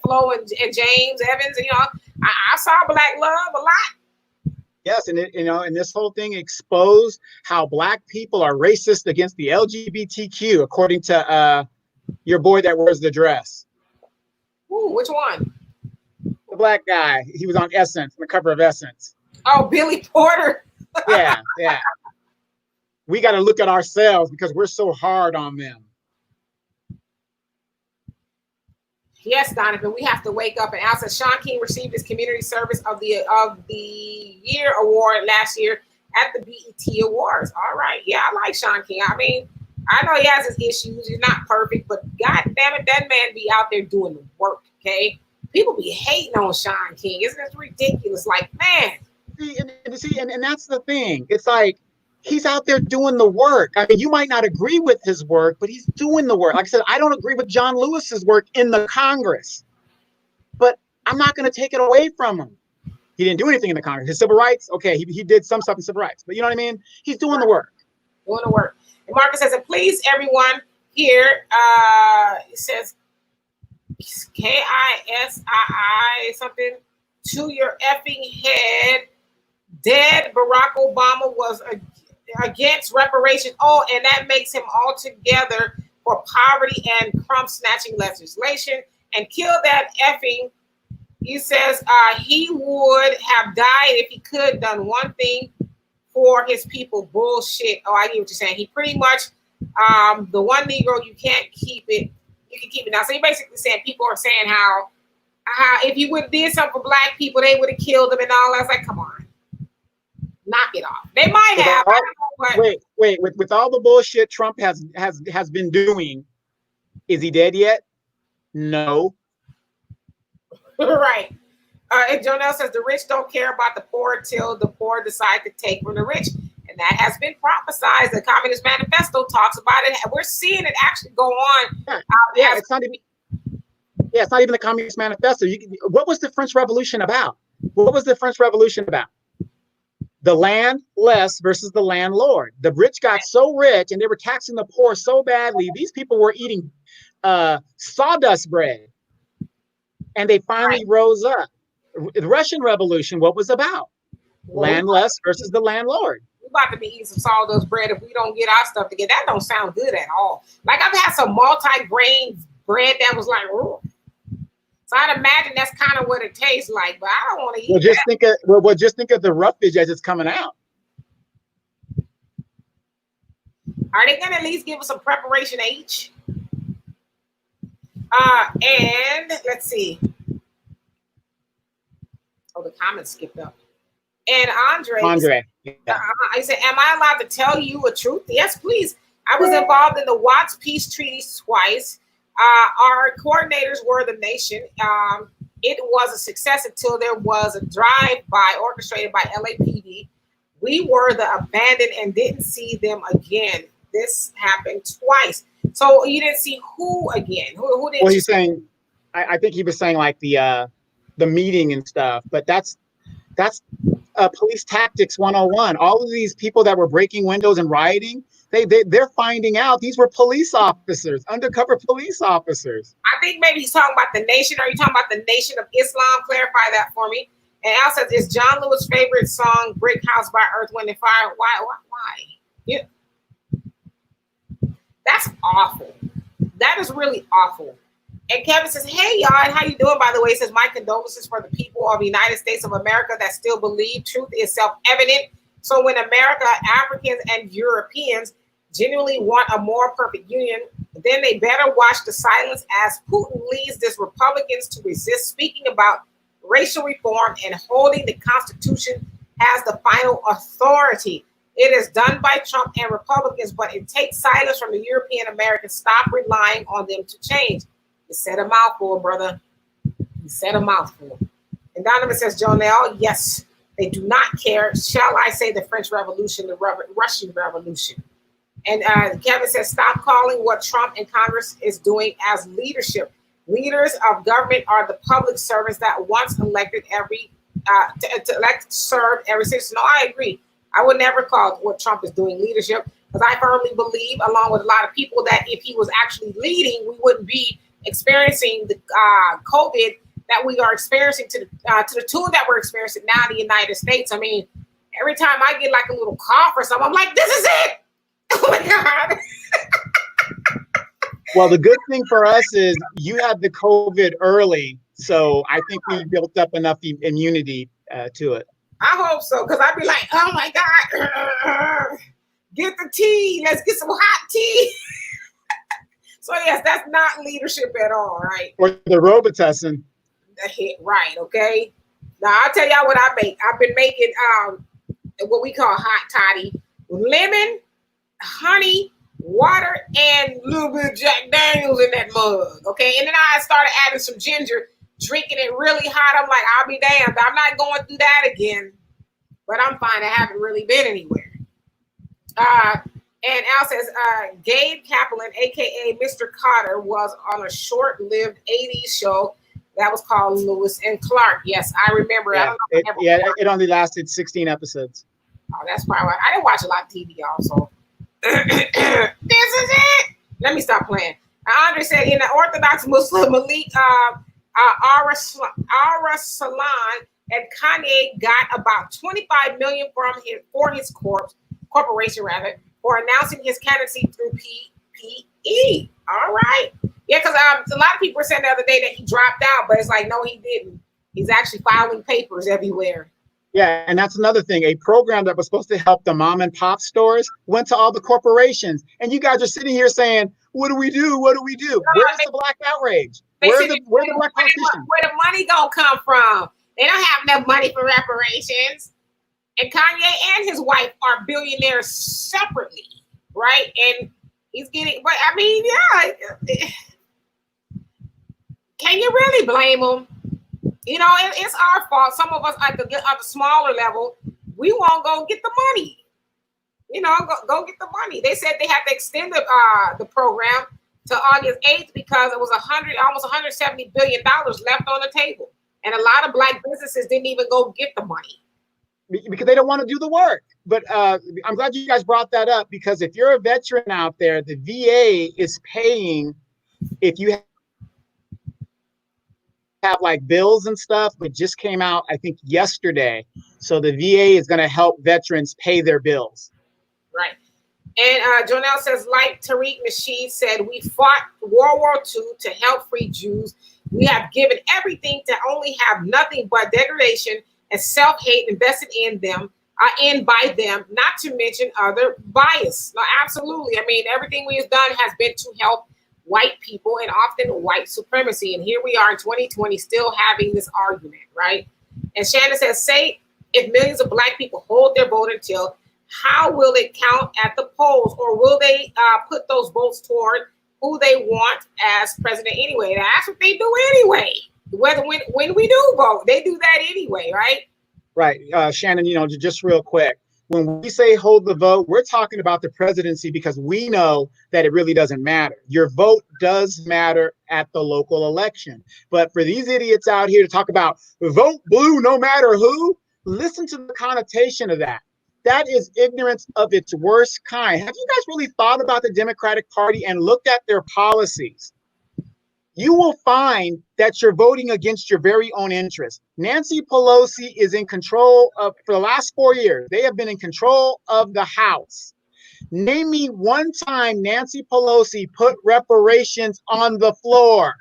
Speaker 1: Flo and James Evans, I saw Black love a lot.
Speaker 2: Yes, and and this whole thing exposed how Black people are racist against the LGBTQ, according to your boy that wears the dress.
Speaker 1: Ooh, which one?
Speaker 2: The Black guy. He was on Essence, on the cover of Essence.
Speaker 1: Oh, Billy Porter.
Speaker 2: Yeah. We got to look at ourselves because we're so hard on them.
Speaker 1: Yes, Donovan, we have to wake up. And Al says Sean King received his Community Service of the Year award last year at the BET Awards. All right, yeah, I like Sean King. I mean, I know he has his issues. He's not perfect, but God damn it, that man be out there doing the work. Okay, people be hating on Sean King. Isn't it ridiculous? Like, man.
Speaker 2: And that's the thing. It's like he's out there doing the work. I mean, you might not agree with his work, but he's doing the work. Like I said, I don't agree with John Lewis's work in the Congress, but I'm not going to take it away from him. He didn't do anything in the Congress. His civil rights, okay, he did some stuff in civil rights, but you know what I mean? He's doing the work.
Speaker 1: Doing the work. And Marcus says, and please, everyone here, it says KISII something to your effing head. Dead Barack Obama was against reparations. Oh, and that makes him altogether for poverty and crumb snatching legislation and kill that effing. He says he would have died if he could done one thing for his people. Bullshit. Oh, I get what you're saying. He pretty much the one Negro, you can't keep it. You can keep it now. So he basically said people are saying how if you would have did something for Black people, they would have killed them and all. I was like, come on. Knock it off. They might have.
Speaker 2: Wait. With all the bullshit Trump has been doing, is he dead yet? No.
Speaker 1: Right. And Jonelle says the rich don't care about the poor until the poor decide to take from the rich. And that has been prophesized. The Communist Manifesto talks about it. We're seeing it actually go on.
Speaker 2: It's not even the Communist Manifesto. What was the French Revolution about? What was the French Revolution about? The landless versus the landlord. The rich got so rich and they were taxing the poor so badly. These people were eating sawdust bread. And they finally rose up. The Russian Revolution, what was about? Landless versus the landlord.
Speaker 1: We're about to be eating some sawdust bread if we don't get our stuff together. That don't sound good at all. Like I've had some multi-grain bread that was like, ooh. So I'd imagine that's kind of what it tastes like, but I don't want to eat that.
Speaker 2: Just think of the roughage as it's coming out.
Speaker 1: Are they going to at least give us some preparation H? And let's see. Oh, the comments skipped up. And Andre. Yeah. I said, am I allowed to tell you a truth? Yes, please. I was involved in the Watts Peace Treaties twice. Our coordinators were the nation. It was a success until there was a drive-by orchestrated by LAPD. We were the abandoned and didn't see them again. This happened twice. So you didn't see who again? Who did?
Speaker 2: Well, he's saying, I think he was saying like the meeting and stuff, but that's police tactics 101. All of these people that were breaking windows and rioting, they're finding out these were police officers, undercover police officers.
Speaker 1: I think maybe he's talking about the nation. Are you talking about the Nation of Islam? Clarify that for me. And Al says, is John Lewis' favorite song Brick House by Earth, Wind, and Fire? Why? Yeah. That's awful. That is really awful. And Kevin says, hey, y'all, how you doing, by the way? He says, my condolences for the people of the United States of America that still believe truth is self-evident. So when America, Africans, and Europeans genuinely want a more perfect union, then they better watch the silence as Putin leads these Republicans to resist speaking about racial reform and holding the Constitution as the final authority. It is done by Trump and Republicans, but it takes silence from the European Americans. Stop relying on them to change. You said a mouthful, brother. You said a mouthful. And Donovan says, Jonelle, yes, they do not care. Shall I say the French Revolution, the Russian Revolution? And Kevin says, stop calling what Trump and Congress is doing as leadership. Leaders of government are the public servants that once elected to elect, serve every citizen. No, I agree. I would never call what Trump is doing leadership, because I firmly believe, along with a lot of people, that if he was actually leading, we wouldn't be experiencing the COVID that we are experiencing to the tune that we're experiencing now in the United States. I mean, every time I get like a little cough or something, I'm like, this is it. Oh my God.
Speaker 2: Well, the good thing for us is you had the COVID early, so I think we built up enough immunity to it.
Speaker 1: I hope so, because I'd be like, oh my God, get the tea. Let's get some hot tea. So yes, that's not leadership at all, right?
Speaker 2: Or the Robitussin.
Speaker 1: Right, okay. Now I'll tell y'all what I make. I've been making what we call hot toddy, lemon, honey, water, and a little bit of Jack Daniels in that mug, okay? And then I started adding some ginger, drinking it really hot. I'm like, I'll be damned. I'm not going through that again, but I'm fine. I haven't really been anywhere. And Al says, Gabe Kaplan, a.k.a. Mr. Carter, was on a short-lived 80s show that was called Lewis and Clark. Yes, I remember.
Speaker 2: Yeah, it only lasted 16 episodes.
Speaker 1: Oh, that's probably why. I didn't watch a lot of TV also. This is it. Let me stop playing. Andre said, in the Orthodox Muslim Malik Ara Salon and Kanye got about $25 million for his corporation for announcing his candidacy through PPE. All right. Yeah, because a lot of people were saying the other day that he dropped out, but it's like, no, he didn't. He's actually filing papers everywhere.
Speaker 2: Yeah, and that's another thing. A program that was supposed to help the mom and pop stores went to all the corporations. And you guys are sitting here saying, what do we do? What do we do? Where's the black outrage? Where's the black politicians?
Speaker 1: Where the money gonna come from? They don't have enough money for reparations. And Kanye and his wife are billionaires separately, right? And he's getting, but I mean, yeah. Can you really blame him? You know, it's our fault. Some of us at the smaller level, we won't go get the money. You know, go get the money. They said they had to extend the program to August 8th because it was almost $170 billion left on the table. And a lot of black businesses didn't even go get the money.
Speaker 2: Because they don't want to do the work. But I'm glad you guys brought that up, because if you're a veteran out there, the VA is paying if you have like bills and stuff, but just came out, I think, yesterday. So the VA is going to help veterans pay their bills.
Speaker 1: Right. And Jonelle says, like Tariq Nasheed said, we fought World War II to help free Jews. We have given everything to only have nothing but degradation and self-hate invested in them, by them, not to mention other bias. No, absolutely. I mean, everything we have done has been to help white people and often white supremacy. And here we are in 2020 still having this argument, right? And Shannon says, say if millions of black people hold their vote until, how will it count at the polls? Or will they put those votes toward who they want as president anyway? That's what they do anyway. When we do vote, they do that anyway, right?
Speaker 2: Right. Shannon, you know, just real quick, when we say hold the vote, we're talking about the presidency because we know that it really doesn't matter. Your vote does matter at the local election. But for these idiots out here to talk about vote blue no matter who, listen to the connotation of that. That is ignorance of its worst kind. Have you guys really thought about the Democratic Party and looked at their policies? You will find that you're voting against your very own interests. Nancy Pelosi is in control of, for the last 4 years, they have been in control of the House. Name me one time Nancy Pelosi put reparations on the floor.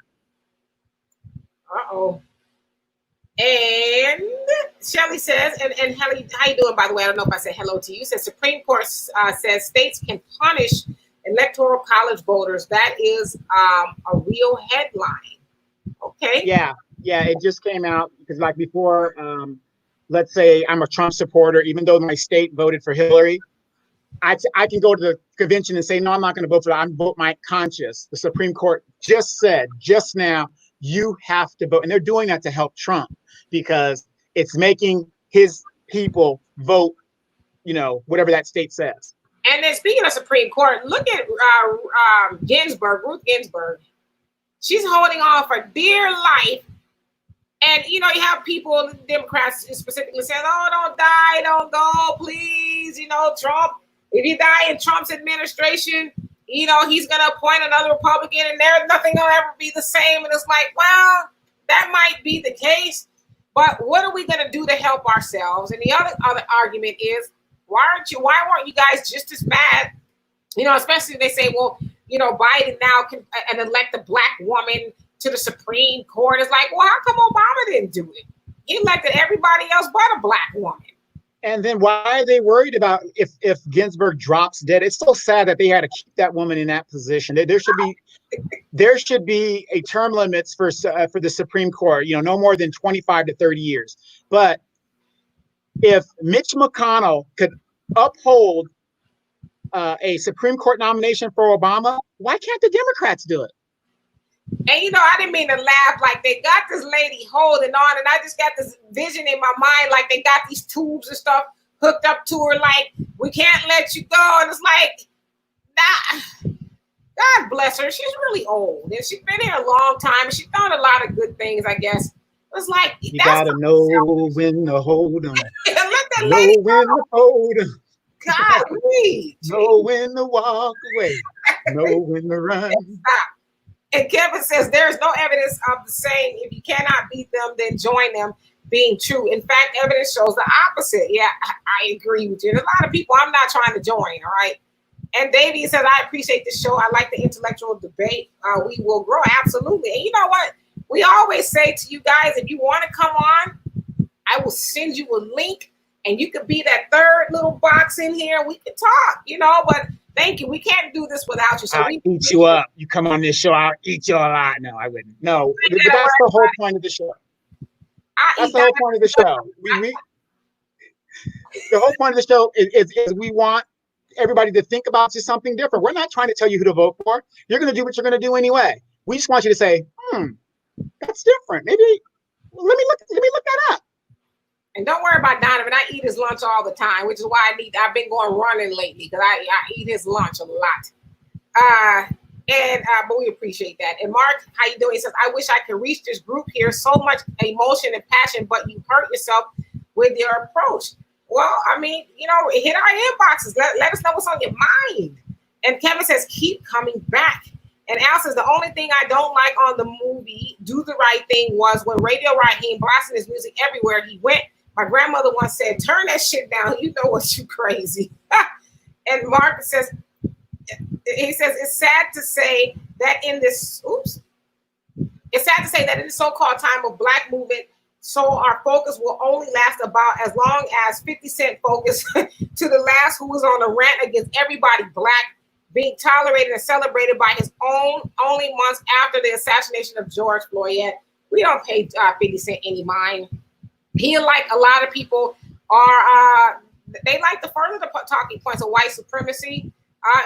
Speaker 1: Uh-oh. And Shelly says, and Helly, how you doing, by the way? I don't know if I said hello to you. Says Supreme Court says states can punish electoral college voters. That is a real headline. Okay.
Speaker 2: Yeah, it just came out because like before, let's say I'm a Trump supporter, even though my state voted for Hillary, I can go to the convention and say, no, I'm not going to vote for that. I'm vote my conscience. The Supreme Court just said just now, you have to vote. And they're doing that to help Trump because it's making his people vote, whatever that state says.
Speaker 1: And then speaking of Supreme Court, look at Ginsburg, Ruth Ginsburg. She's holding on for dear life. And, you have people, Democrats specifically saying, oh, don't die, don't go, please. Trump, if you die in Trump's administration, he's going to appoint another Republican and nothing will ever be the same. And it's like, well, that might be the case. But what are we going to do to help ourselves? And the other argument is, why weren't you guys just as mad? Especially they say, well, Biden now can elect a black woman to the Supreme Court. It's like, well, how come Obama didn't do it? He elected everybody else but a black woman.
Speaker 2: And then why are they worried about if Ginsburg drops dead? It's so sad that they had to keep that woman in that position. There should be a term limits for the Supreme Court. No more than 25 to 30 years. But if Mitch McConnell could uphold a Supreme Court nomination for Obama, why can't the Democrats do it?
Speaker 1: And I didn't mean to laugh. Like they got this lady holding on, and I just got this vision in my mind, like they got these tubes and stuff hooked up to her, like we can't let you go. And it's like, nah, God bless her. She's really old, and she's been here a long time. She's done a lot of good things, I guess. It's like
Speaker 2: you gotta know when to hold them.
Speaker 1: Let that lady
Speaker 2: know when to hold them.
Speaker 1: God, please.
Speaker 2: Know when to walk away. Know when to run.
Speaker 1: Stop. And Kevin says there's no evidence of the saying, if you cannot beat them, then join them, being true. In fact, evidence shows the opposite. Yeah, I agree with you. There's a lot of people I'm not trying to join, all right? And Davey says, I appreciate the show. I like the intellectual debate. We will grow, absolutely. And you know what? We always say to you guys, if you want to come on, I will send you a link, and you could be that third little box in here, and we can talk, but thank you. We can't do this without you. So
Speaker 2: I'll eat you up. You come on this show, I'll eat you alive. No, I wouldn't. No, but that's the whole point of the show. That's the whole point of the show. The whole point of the show is we want everybody to think about just something different. We're not trying to tell you who to vote for. You're going to do what you're going to do anyway. We just want you to say, that's different. Maybe let me look that up.
Speaker 1: And don't worry about Donovan. I eat his lunch all the time, which is why I've been going running lately because I eat his lunch a lot. But we appreciate that. And Mark, how you doing? He says, I wish I could reach this group here. So much emotion and passion, but you hurt yourself with your approach. Well, I mean, hit our inboxes. Let us know what's on your mind. And Kevin says, keep coming back. And Al says, the only thing I don't like on the movie, Do the Right Thing, was when Radio Raheem blasting his music everywhere he went. My grandmother once said, turn that shit down. You know what, you crazy. And Mark says, it's sad to say that in this, so-called time of black movement, so our focus will only last about as long as 50 Cent focused to the last who was on a rant against everybody black being tolerated and celebrated by his own only months after the assassination of George Floyd. Yet we don't pay 50 Cent any mind. He, like a lot of people, are they like to further the talking points of white supremacy,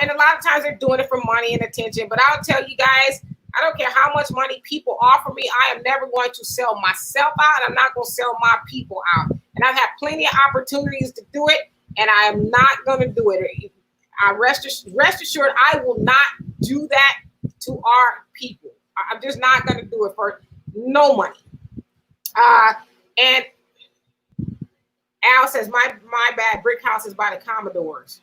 Speaker 1: and a lot of times they're doing it for money and attention. But I'll tell you guys, I don't care how much money people offer me. I am never going to sell myself out. I'm not going to sell my people out. And I've had plenty of opportunities to do it, and I am not going to do it. Rest assured, I will not do that to our people. I'm just not going to do it for no money. And Al says, my bad, brick houses by the Commodores.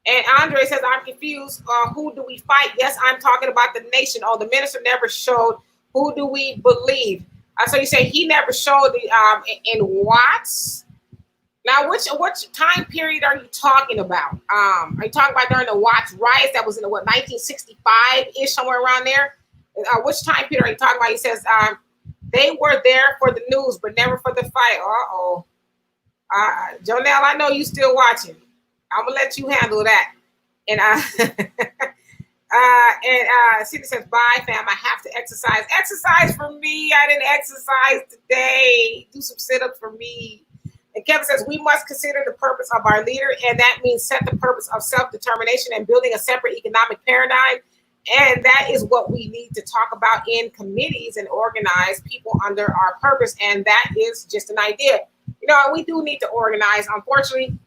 Speaker 1: And Andre says, I'm confused. Who do we fight? Yes, I'm talking about the nation. Oh, the minister never showed. Who do we believe? So you say he never showed in Watts? Now, which time period are you talking about? Are you talking about during the Watts riots that was in 1965-ish, somewhere around there? Which time period are you talking about? He says, They were there for the news, but never for the fight. Uh-oh. Jonelle, I know you still watching. I'm gonna let you handle that. And Cindy says, bye, fam. I have to exercise. Exercise for me. I didn't exercise today. Do some sit-ups for me. And Kevin says, we must consider the purpose of our leader, and that means set the purpose of self-determination and building a separate economic paradigm. And that is what we need to talk about in committees and organize people under our purpose. And that is just an idea. You know, we do need to organize. Unfortunately,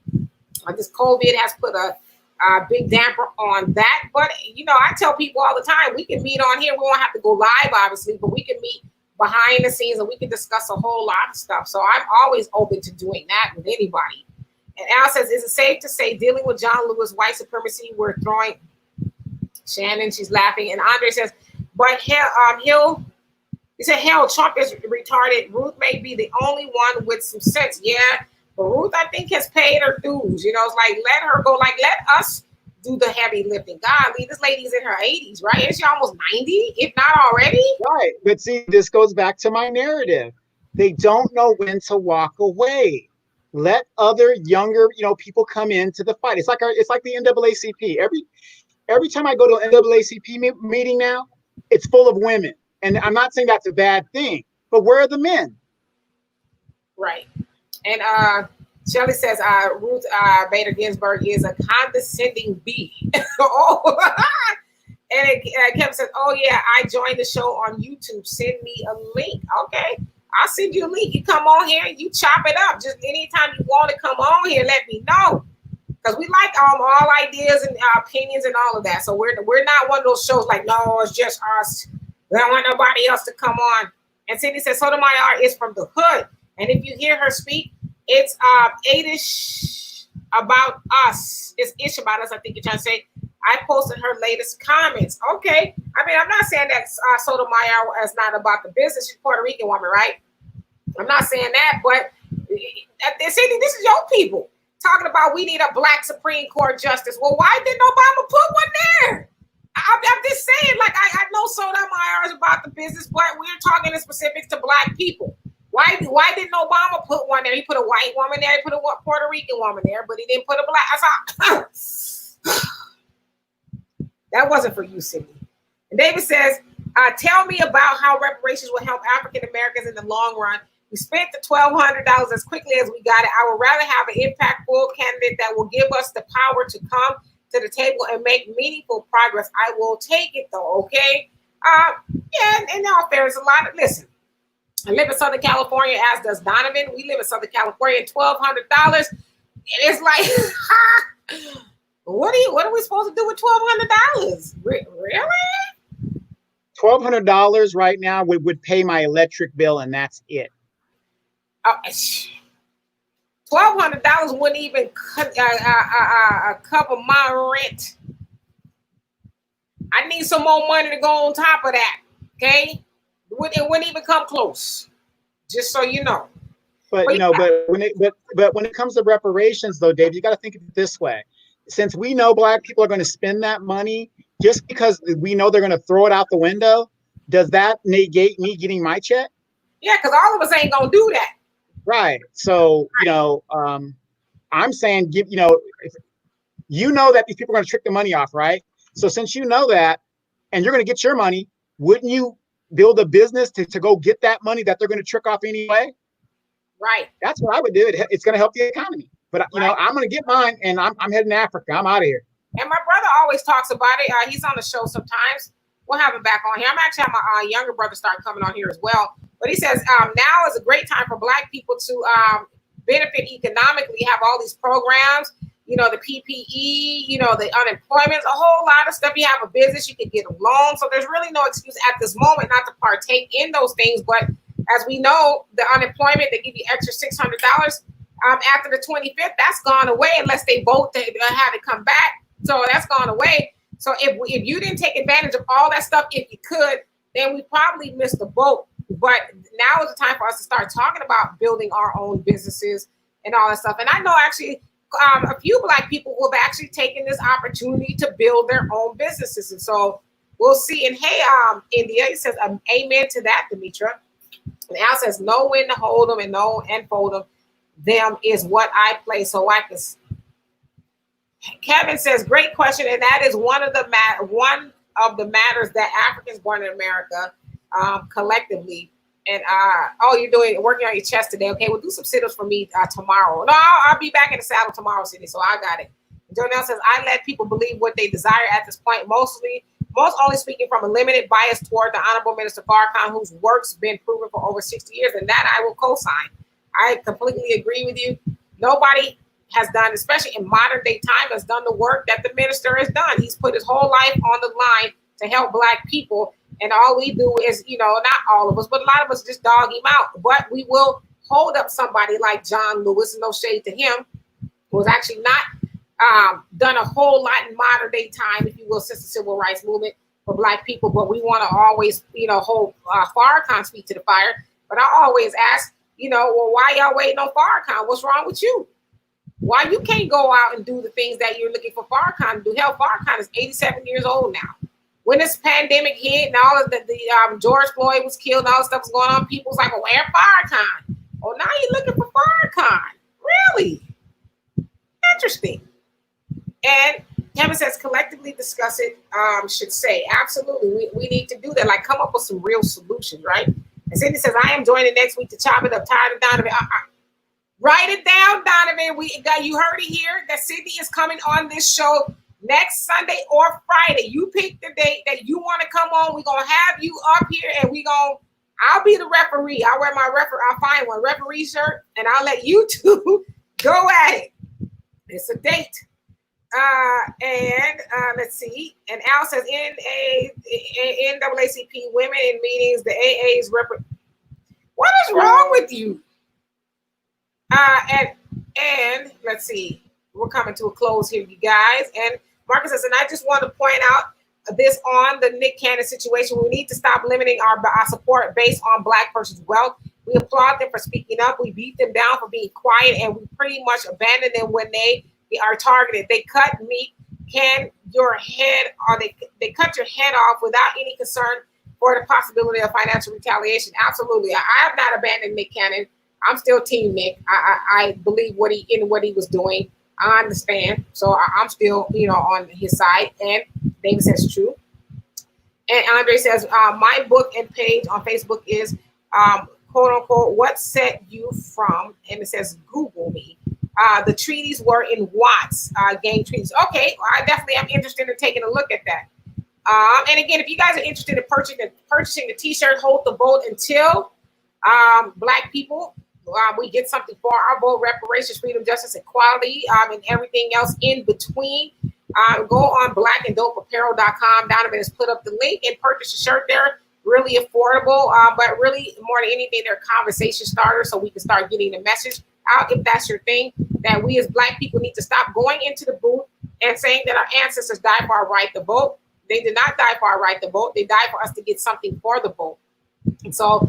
Speaker 1: this COVID has put a big damper on that. But, you know, I tell people all the time, we can meet on here. We won't have to go live, obviously, but we can meet behind the scenes and we can discuss a whole lot of stuff. So I'm always open to doing that with anybody. And Al says, is it safe to say dealing with John Lewis white supremacy, we're throwing Shannon, she's laughing. And Andre says, but he said, hell, Trump is retarded. Ruth may be the only one with some sense. Yeah, but Ruth, I think, has paid her dues. You know, it's like, let her go. Like, let us do the heavy lifting. Golly, this lady's in her 80s, right? Is she almost 90, if not already?
Speaker 2: Right. But see, this goes back to my narrative. They don't know when to walk away. Let other younger, people come into the fight. It's like the NAACP. Every time I go to an NAACP meeting now, it's full of women. And I'm not saying that's a bad thing, but where are the men? Right.
Speaker 1: And Shelley says Ruth Bader Ginsburg is a condescending bee. Oh. And Kevin says, oh, yeah, I joined the show on YouTube. Send me a link. Okay. I'll send you a link. You come on here and you chop it up. Just anytime you want to come on here, let me know. Because we like all ideas and opinions and all of that. So we're not one of those shows like, no, it's just us. We don't want nobody else to come on. And Cindy says, Sotomayor is from the hood. And if you hear her speak, it's ish about us. It's ish about us, I think you're trying to say. I posted her latest comments. Okay. I mean, I'm not saying that Sotomayor is not about the business. She's a Puerto Rican woman, right? I'm not saying that, but Cindy, this is your people. Talking about we need a black Supreme Court justice. Well, why didn't Obama put one there? I'm just saying, like, I know Sotomayor is about the business, but we're talking in specifics to black people. Why didn't Obama put one there? He put a white woman there. He put a Puerto Rican woman there, but he didn't put a black. I thought, that wasn't for you, Sydney. And David says, tell me about how reparations will help African Americans in the long run. We spent the $1,200 as quickly as we got it. I would rather have an impactful candidate that will give us the power to come to the table and make meaningful progress. I will take it though, okay? Yeah, and in all fairness, listen, I live in Southern California, as does Donovan. We live in Southern California, $1,200. It's like, what are we supposed to do with $1,200? Really?
Speaker 2: $1,200 right now would pay my electric bill, and that's it.
Speaker 1: $1,200 wouldn't even cover my rent. I need some more money to go on top of that. Okay, it wouldn't even come close. Just so you know.
Speaker 2: But when it comes to reparations, though, Dave, you got to think of it this way. Since we know black people are going to spend that money, just because we know they're going to throw it out the window, does that negate me getting my check?
Speaker 1: Yeah, because all of us ain't going to do that.
Speaker 2: Right. So, I'm saying, you know that these people are going to trick the money off, right? So since you know that, and you're going to get your money, wouldn't you build a business to go get that money that they're going to trick off anyway?
Speaker 1: Right.
Speaker 2: That's what I would do. It's going to help the economy. But, I'm going to get mine, and I'm heading to Africa. I'm out of here.
Speaker 1: And my brother always talks about it. He's on the show sometimes. We'll have him back on here. I'm actually having my younger brother start coming on here as well. But he says now is a great time for black people to benefit economically, have all these programs, the PPE, the unemployment, a whole lot of stuff. You have a business, you can get a loan. So there's really no excuse at this moment not to partake in those things. But as we know, the unemployment, they give you extra $600 after the 25th. That's gone away unless they vote to have it come back. So that's gone away. So if you didn't take advantage of all that stuff, if you could, then we probably missed the boat. But now is the time for us to start talking about building our own businesses and all that stuff. And I know actually a few black people who have actually taken this opportunity to build their own businesses. And so we'll see. And hey, India, it says amen to that, Demetra. And Al says, know when to hold them and know and fold them. Them is what I play, so I can. Kevin says, great question, and that is one of the matters that Africans born in America collectively. And you're working on your chest today. Okay, we'll do some sit-ups for me tomorrow. No, I'll be back in the saddle tomorrow, Sydney. So I got it. Jonelle says, I let people believe what they desire at this point, most only speaking from a limited bias toward the Honorable Minister Farrakhan, whose work's been proven for over 60 years, and that I will co-sign. I completely agree with you. Nobody has done, especially in modern day time, has done the work that the minister has done. He's put his whole life on the line to help Black people. And all we do is, not all of us, but a lot of us just dog him out. But we will hold up somebody like John Lewis, no shade to him, who has actually not done a whole lot in modern day time, if you will, since the civil rights movement for Black people. But we want to always, hold Farrakhan's feet to the fire. But I always ask, well, why y'all waiting on Farrakhan? What's wrong with you? Why you can't go out and do the things that you're looking for Farrakhan to do? Hell, Farrakhan is 87 years old now. When this pandemic hit and all of the George Floyd was killed and all this stuff was going on, people's like, well, where Farrakhan? Oh, now you're looking for Farrakhan. Really? Interesting. And Kevin says, collectively discuss it, should say. Absolutely. We need to do that. Like, come up with some real solutions, right? And Cindy says, I am joining next week to chop it up. Tired of Donovan. Write it down, Donovan. You heard it here that Sydney is coming on this show next Sunday or Friday. You pick the date that you want to come on. We're going to have you up here and I'll be the referee. I'll wear I'll find one referee shirt and I'll let you two go at it. It's a date. And let's see. And Al says NAACP women in meetings, the AA's What is wrong with you? And let's see, we're coming to a close here, you guys. And Marcus says, and I just want to point out this on the Nick Cannon situation. We need to stop limiting our support based on Black person's wealth. We applaud them for speaking up. We beat them down for being quiet, and we pretty much abandon them when they are targeted. They cut your head off without any concern for the possibility of financial retaliation. Absolutely. I have not abandoned Nick Cannon. I'm still Team Nick. I believe what he was doing. I understand. So I'm still, on his side. And David says true. And Andre says, my book and page on Facebook is, quote unquote, what set you from, and it says, Google me. The treaties were in Watts, game treaties. Okay, well, I definitely am interested in taking a look at that. And again, if you guys are interested in purchasing the t-shirt, hold the vote until Black people, we get something for our vote, reparations, freedom, justice, equality, and everything else in between. Go on blackanddopeapparel.com. Donovan has put up the link and purchase a shirt there. Really affordable, but really more than anything, they're conversation starters so we can start getting the message out, if that's your thing, that we as Black people need to stop going into the booth and saying that our ancestors died for our right to vote. They did not die for our right to vote. They died for us to get something for the vote. And so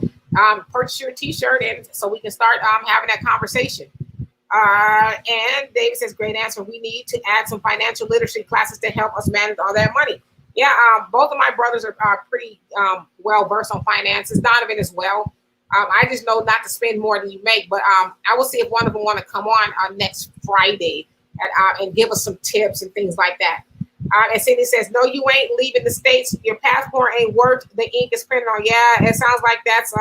Speaker 1: purchase your t-shirt and so we can start having that conversation. And David says, great answer. We need to add some financial literacy classes to help us manage all that money. Yeah, both of my brothers are pretty well versed on finances. Donovan as well. I just know not to spend more than you make, but I will see if one of them want to come on next Friday and give us some tips and things like that. And Cindy says, no, you ain't leaving the States. Your passport ain't worth the ink is printed on. Yeah, it sounds like that's,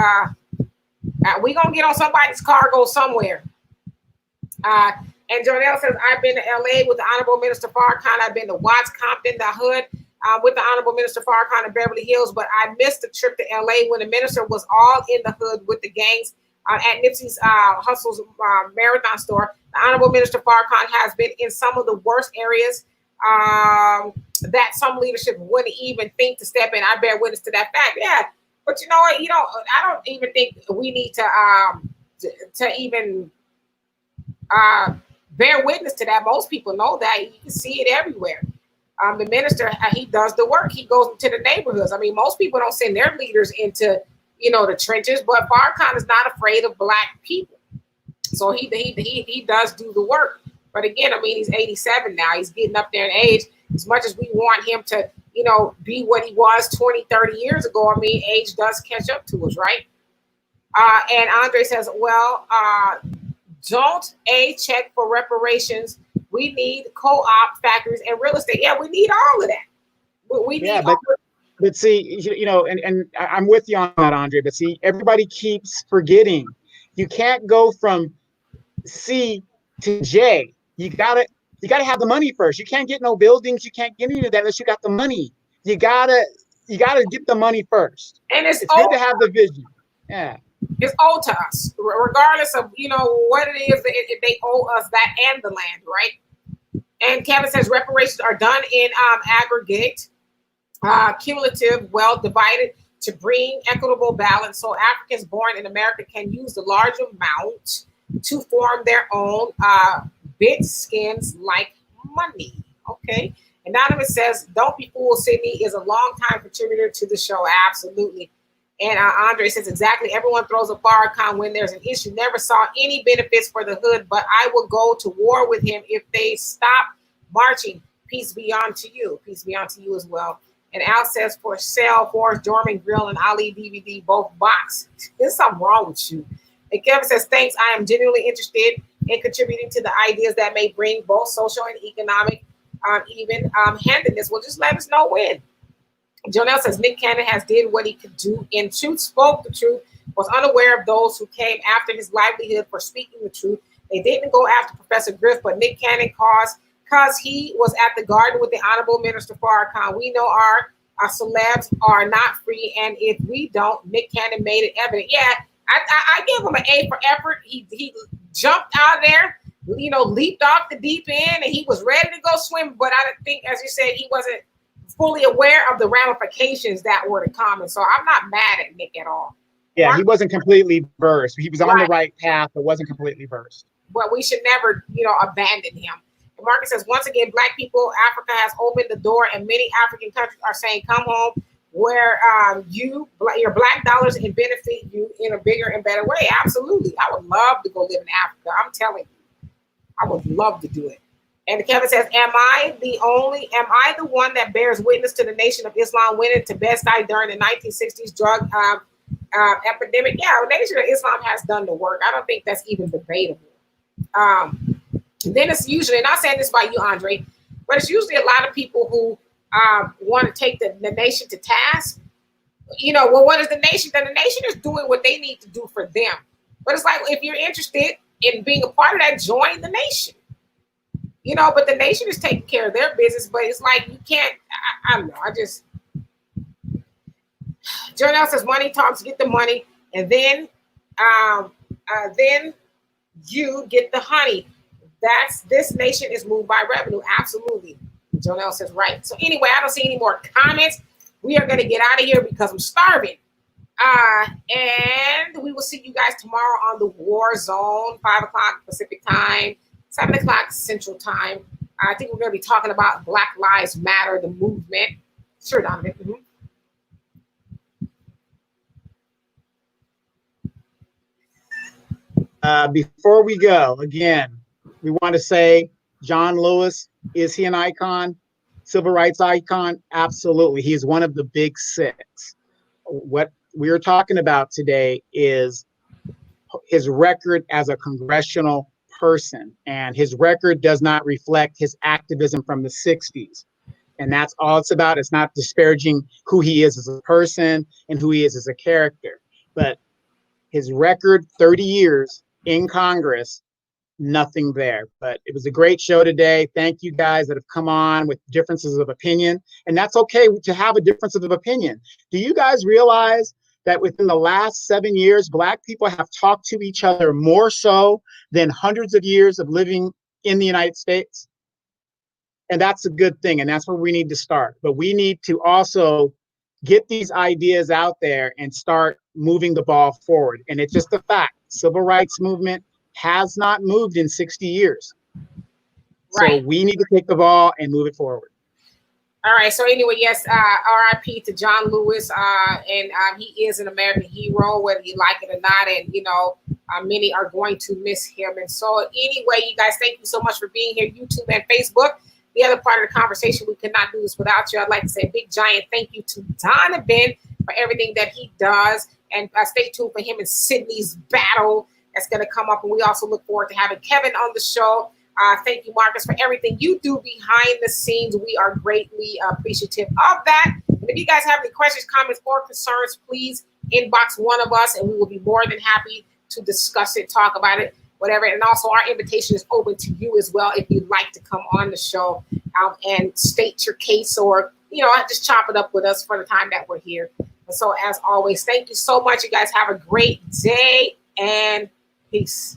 Speaker 1: we going to get on somebody's cargo somewhere. And Jonelle says, I've been to LA with the Honorable Minister Farrakhan. I've been to Watts, Compton, the Hood, with the Honorable Minister Farrakhan in Beverly Hills, but I missed the trip to LA when the minister was all in the hood with the gangs at Nipsey's Hustle's marathon store. The Honorable Minister Farrakhan has been in some of the worst areas that some leadership wouldn't even think to step in. I bear witness to that fact. Yeah, but you know what? I don't even think we need to even bear witness to that. Most people know that. You can see it everywhere. The minister, he does the work. He goes into the neighborhoods. I mean, most people don't send their leaders into, the trenches, but Farrakhan is not afraid of Black people. So he does do the work. But again, I mean, he's 87 now. He's getting up there in age. As much as we want him to, be what he was 20, 30 years ago, I mean, age does catch up to us, right? And Andre says, well, don't check for reparations. We need co-op factories and real estate. Yeah, we need all of that. We need all
Speaker 2: but see, and I'm with you on that, Andre. But see, everybody keeps forgetting. You can't go from C to J. You gotta have the money first. You can't get no buildings. You can't get any of that unless you got the money. You gotta get the money first.
Speaker 1: And it's
Speaker 2: good to have the vision. Yeah.
Speaker 1: It's owed to us, regardless of what it is. They owe us that and the land, right? And Kevin says reparations are done in aggregate, cumulative, well divided to bring equitable balance, so Africans born in America can use the large amount to form their own bit skins like money. Okay. Anonymous says, "Don't be fooled. Sydney is a long-time contributor to the show." Absolutely. And Andre says, exactly. Everyone throws a Farrakhan when there's an issue. Never saw any benefits for the hood, but I will go to war with him if they stop marching. Peace be unto you. Peace be unto you as well. And Al says, for sale, Forrest Dorman Grill and Ali DVD, both box. There's something wrong with you. And Kevin says, thanks. I am genuinely interested in contributing to the ideas that may bring both social and economic handedness. Well, just let us know when. Jonelle says Nick Cannon has did what he could do in truth, spoke the truth, was unaware of those who came after his livelihood for speaking the truth. They didn't go after Professor Griff, but Nick Cannon because he was at the garden with the Honorable Minister Farrakhan. We know our celebs are not free, and if we don't, Nick Cannon made it evident. Yeah, I give him an A for effort. He jumped out there, leaped off the deep end, and he was ready to go swim. But I think, as you said, he wasn't fully aware of the ramifications that were to come. And so I'm not mad at Nick at all.
Speaker 2: Yeah, he wasn't completely versed. He was on the right path, but wasn't completely versed.
Speaker 1: But we should never, abandon him. And Marcus says, once again, Black people, Africa has opened the door, and many African countries are saying, come home, where your Black dollars can benefit you in a bigger and better way. Absolutely. I would love to go live in Africa. I'm telling you, I would love to do it. And Kevin says, am I the one that bears witness to the Nation of Islam winning to Best Eye during the 1960s drug epidemic? Yeah, the Nation of Islam has done the work. I don't think that's even debatable. Then it's usually, not saying this by you, Andre, but it's usually a lot of people who want to take the nation to task. Well, what is the nation? The nation is doing what they need to do for them. But it's like, if you're interested in being a part of that, join the nation. But the nation is taking care of their business. But it's like, you can't, I don't know. Jonelle says, money talks, get the money, and then you get the honey. This nation is moved by revenue. Absolutely. Jonelle says, right. So anyway, I don't see any more comments. We are going to get out of here because I'm starving. And we will see you guys tomorrow on the War Zone, 5 o'clock Pacific time, 7 o'clock Central Time. I think we're going to be talking about Black Lives Matter, the movement. Sure, Donovan.
Speaker 2: Before we go, again, we want to say, John Lewis, is he an icon? Civil rights icon? Absolutely. He's one of the big six. What we are talking about today is his record as a congressional person, and his record does not reflect his activism from the 60s. And that's all it's about. It's not disparaging who he is as a person and who he is as a character, but his record, 30 years in Congress, nothing there. But it was a great show today. Thank you guys that have come on with differences of opinion. And that's okay to have a difference of opinion. Do you guys realize that within the last 7 years, Black people have talked to each other more so than hundreds of years of living in the United States? And that's a good thing. And that's where we need to start. But we need to also get these ideas out there and start moving the ball forward. And it's just a fact. Civil rights movement has not moved in 60 years. Right. So we need to take the ball and move it forward.
Speaker 1: All right. So anyway, yes, RIP to John Lewis. And he is an American hero, whether you like it or not. And, many are going to miss him. And so anyway, you guys, thank you so much for being here, YouTube and Facebook. The other part of the conversation, we could not do this without you. I'd like to say a big, giant thank you to Donovan for everything that he does And stay tuned for him and Sydney's battle that's going to come up. And we also look forward to having Kevin on the show. Thank you, Marcus, for everything you do behind the scenes. We are greatly appreciative of that. And if you guys have any questions, comments, or concerns, please inbox one of us, and we will be more than happy to discuss it, talk about it, whatever. And also, our invitation is open to you as well if you'd like to come on the show and state your case, or just chop it up with us for the time that we're here. And so, as always, thank you so much. You guys have a great day, and peace.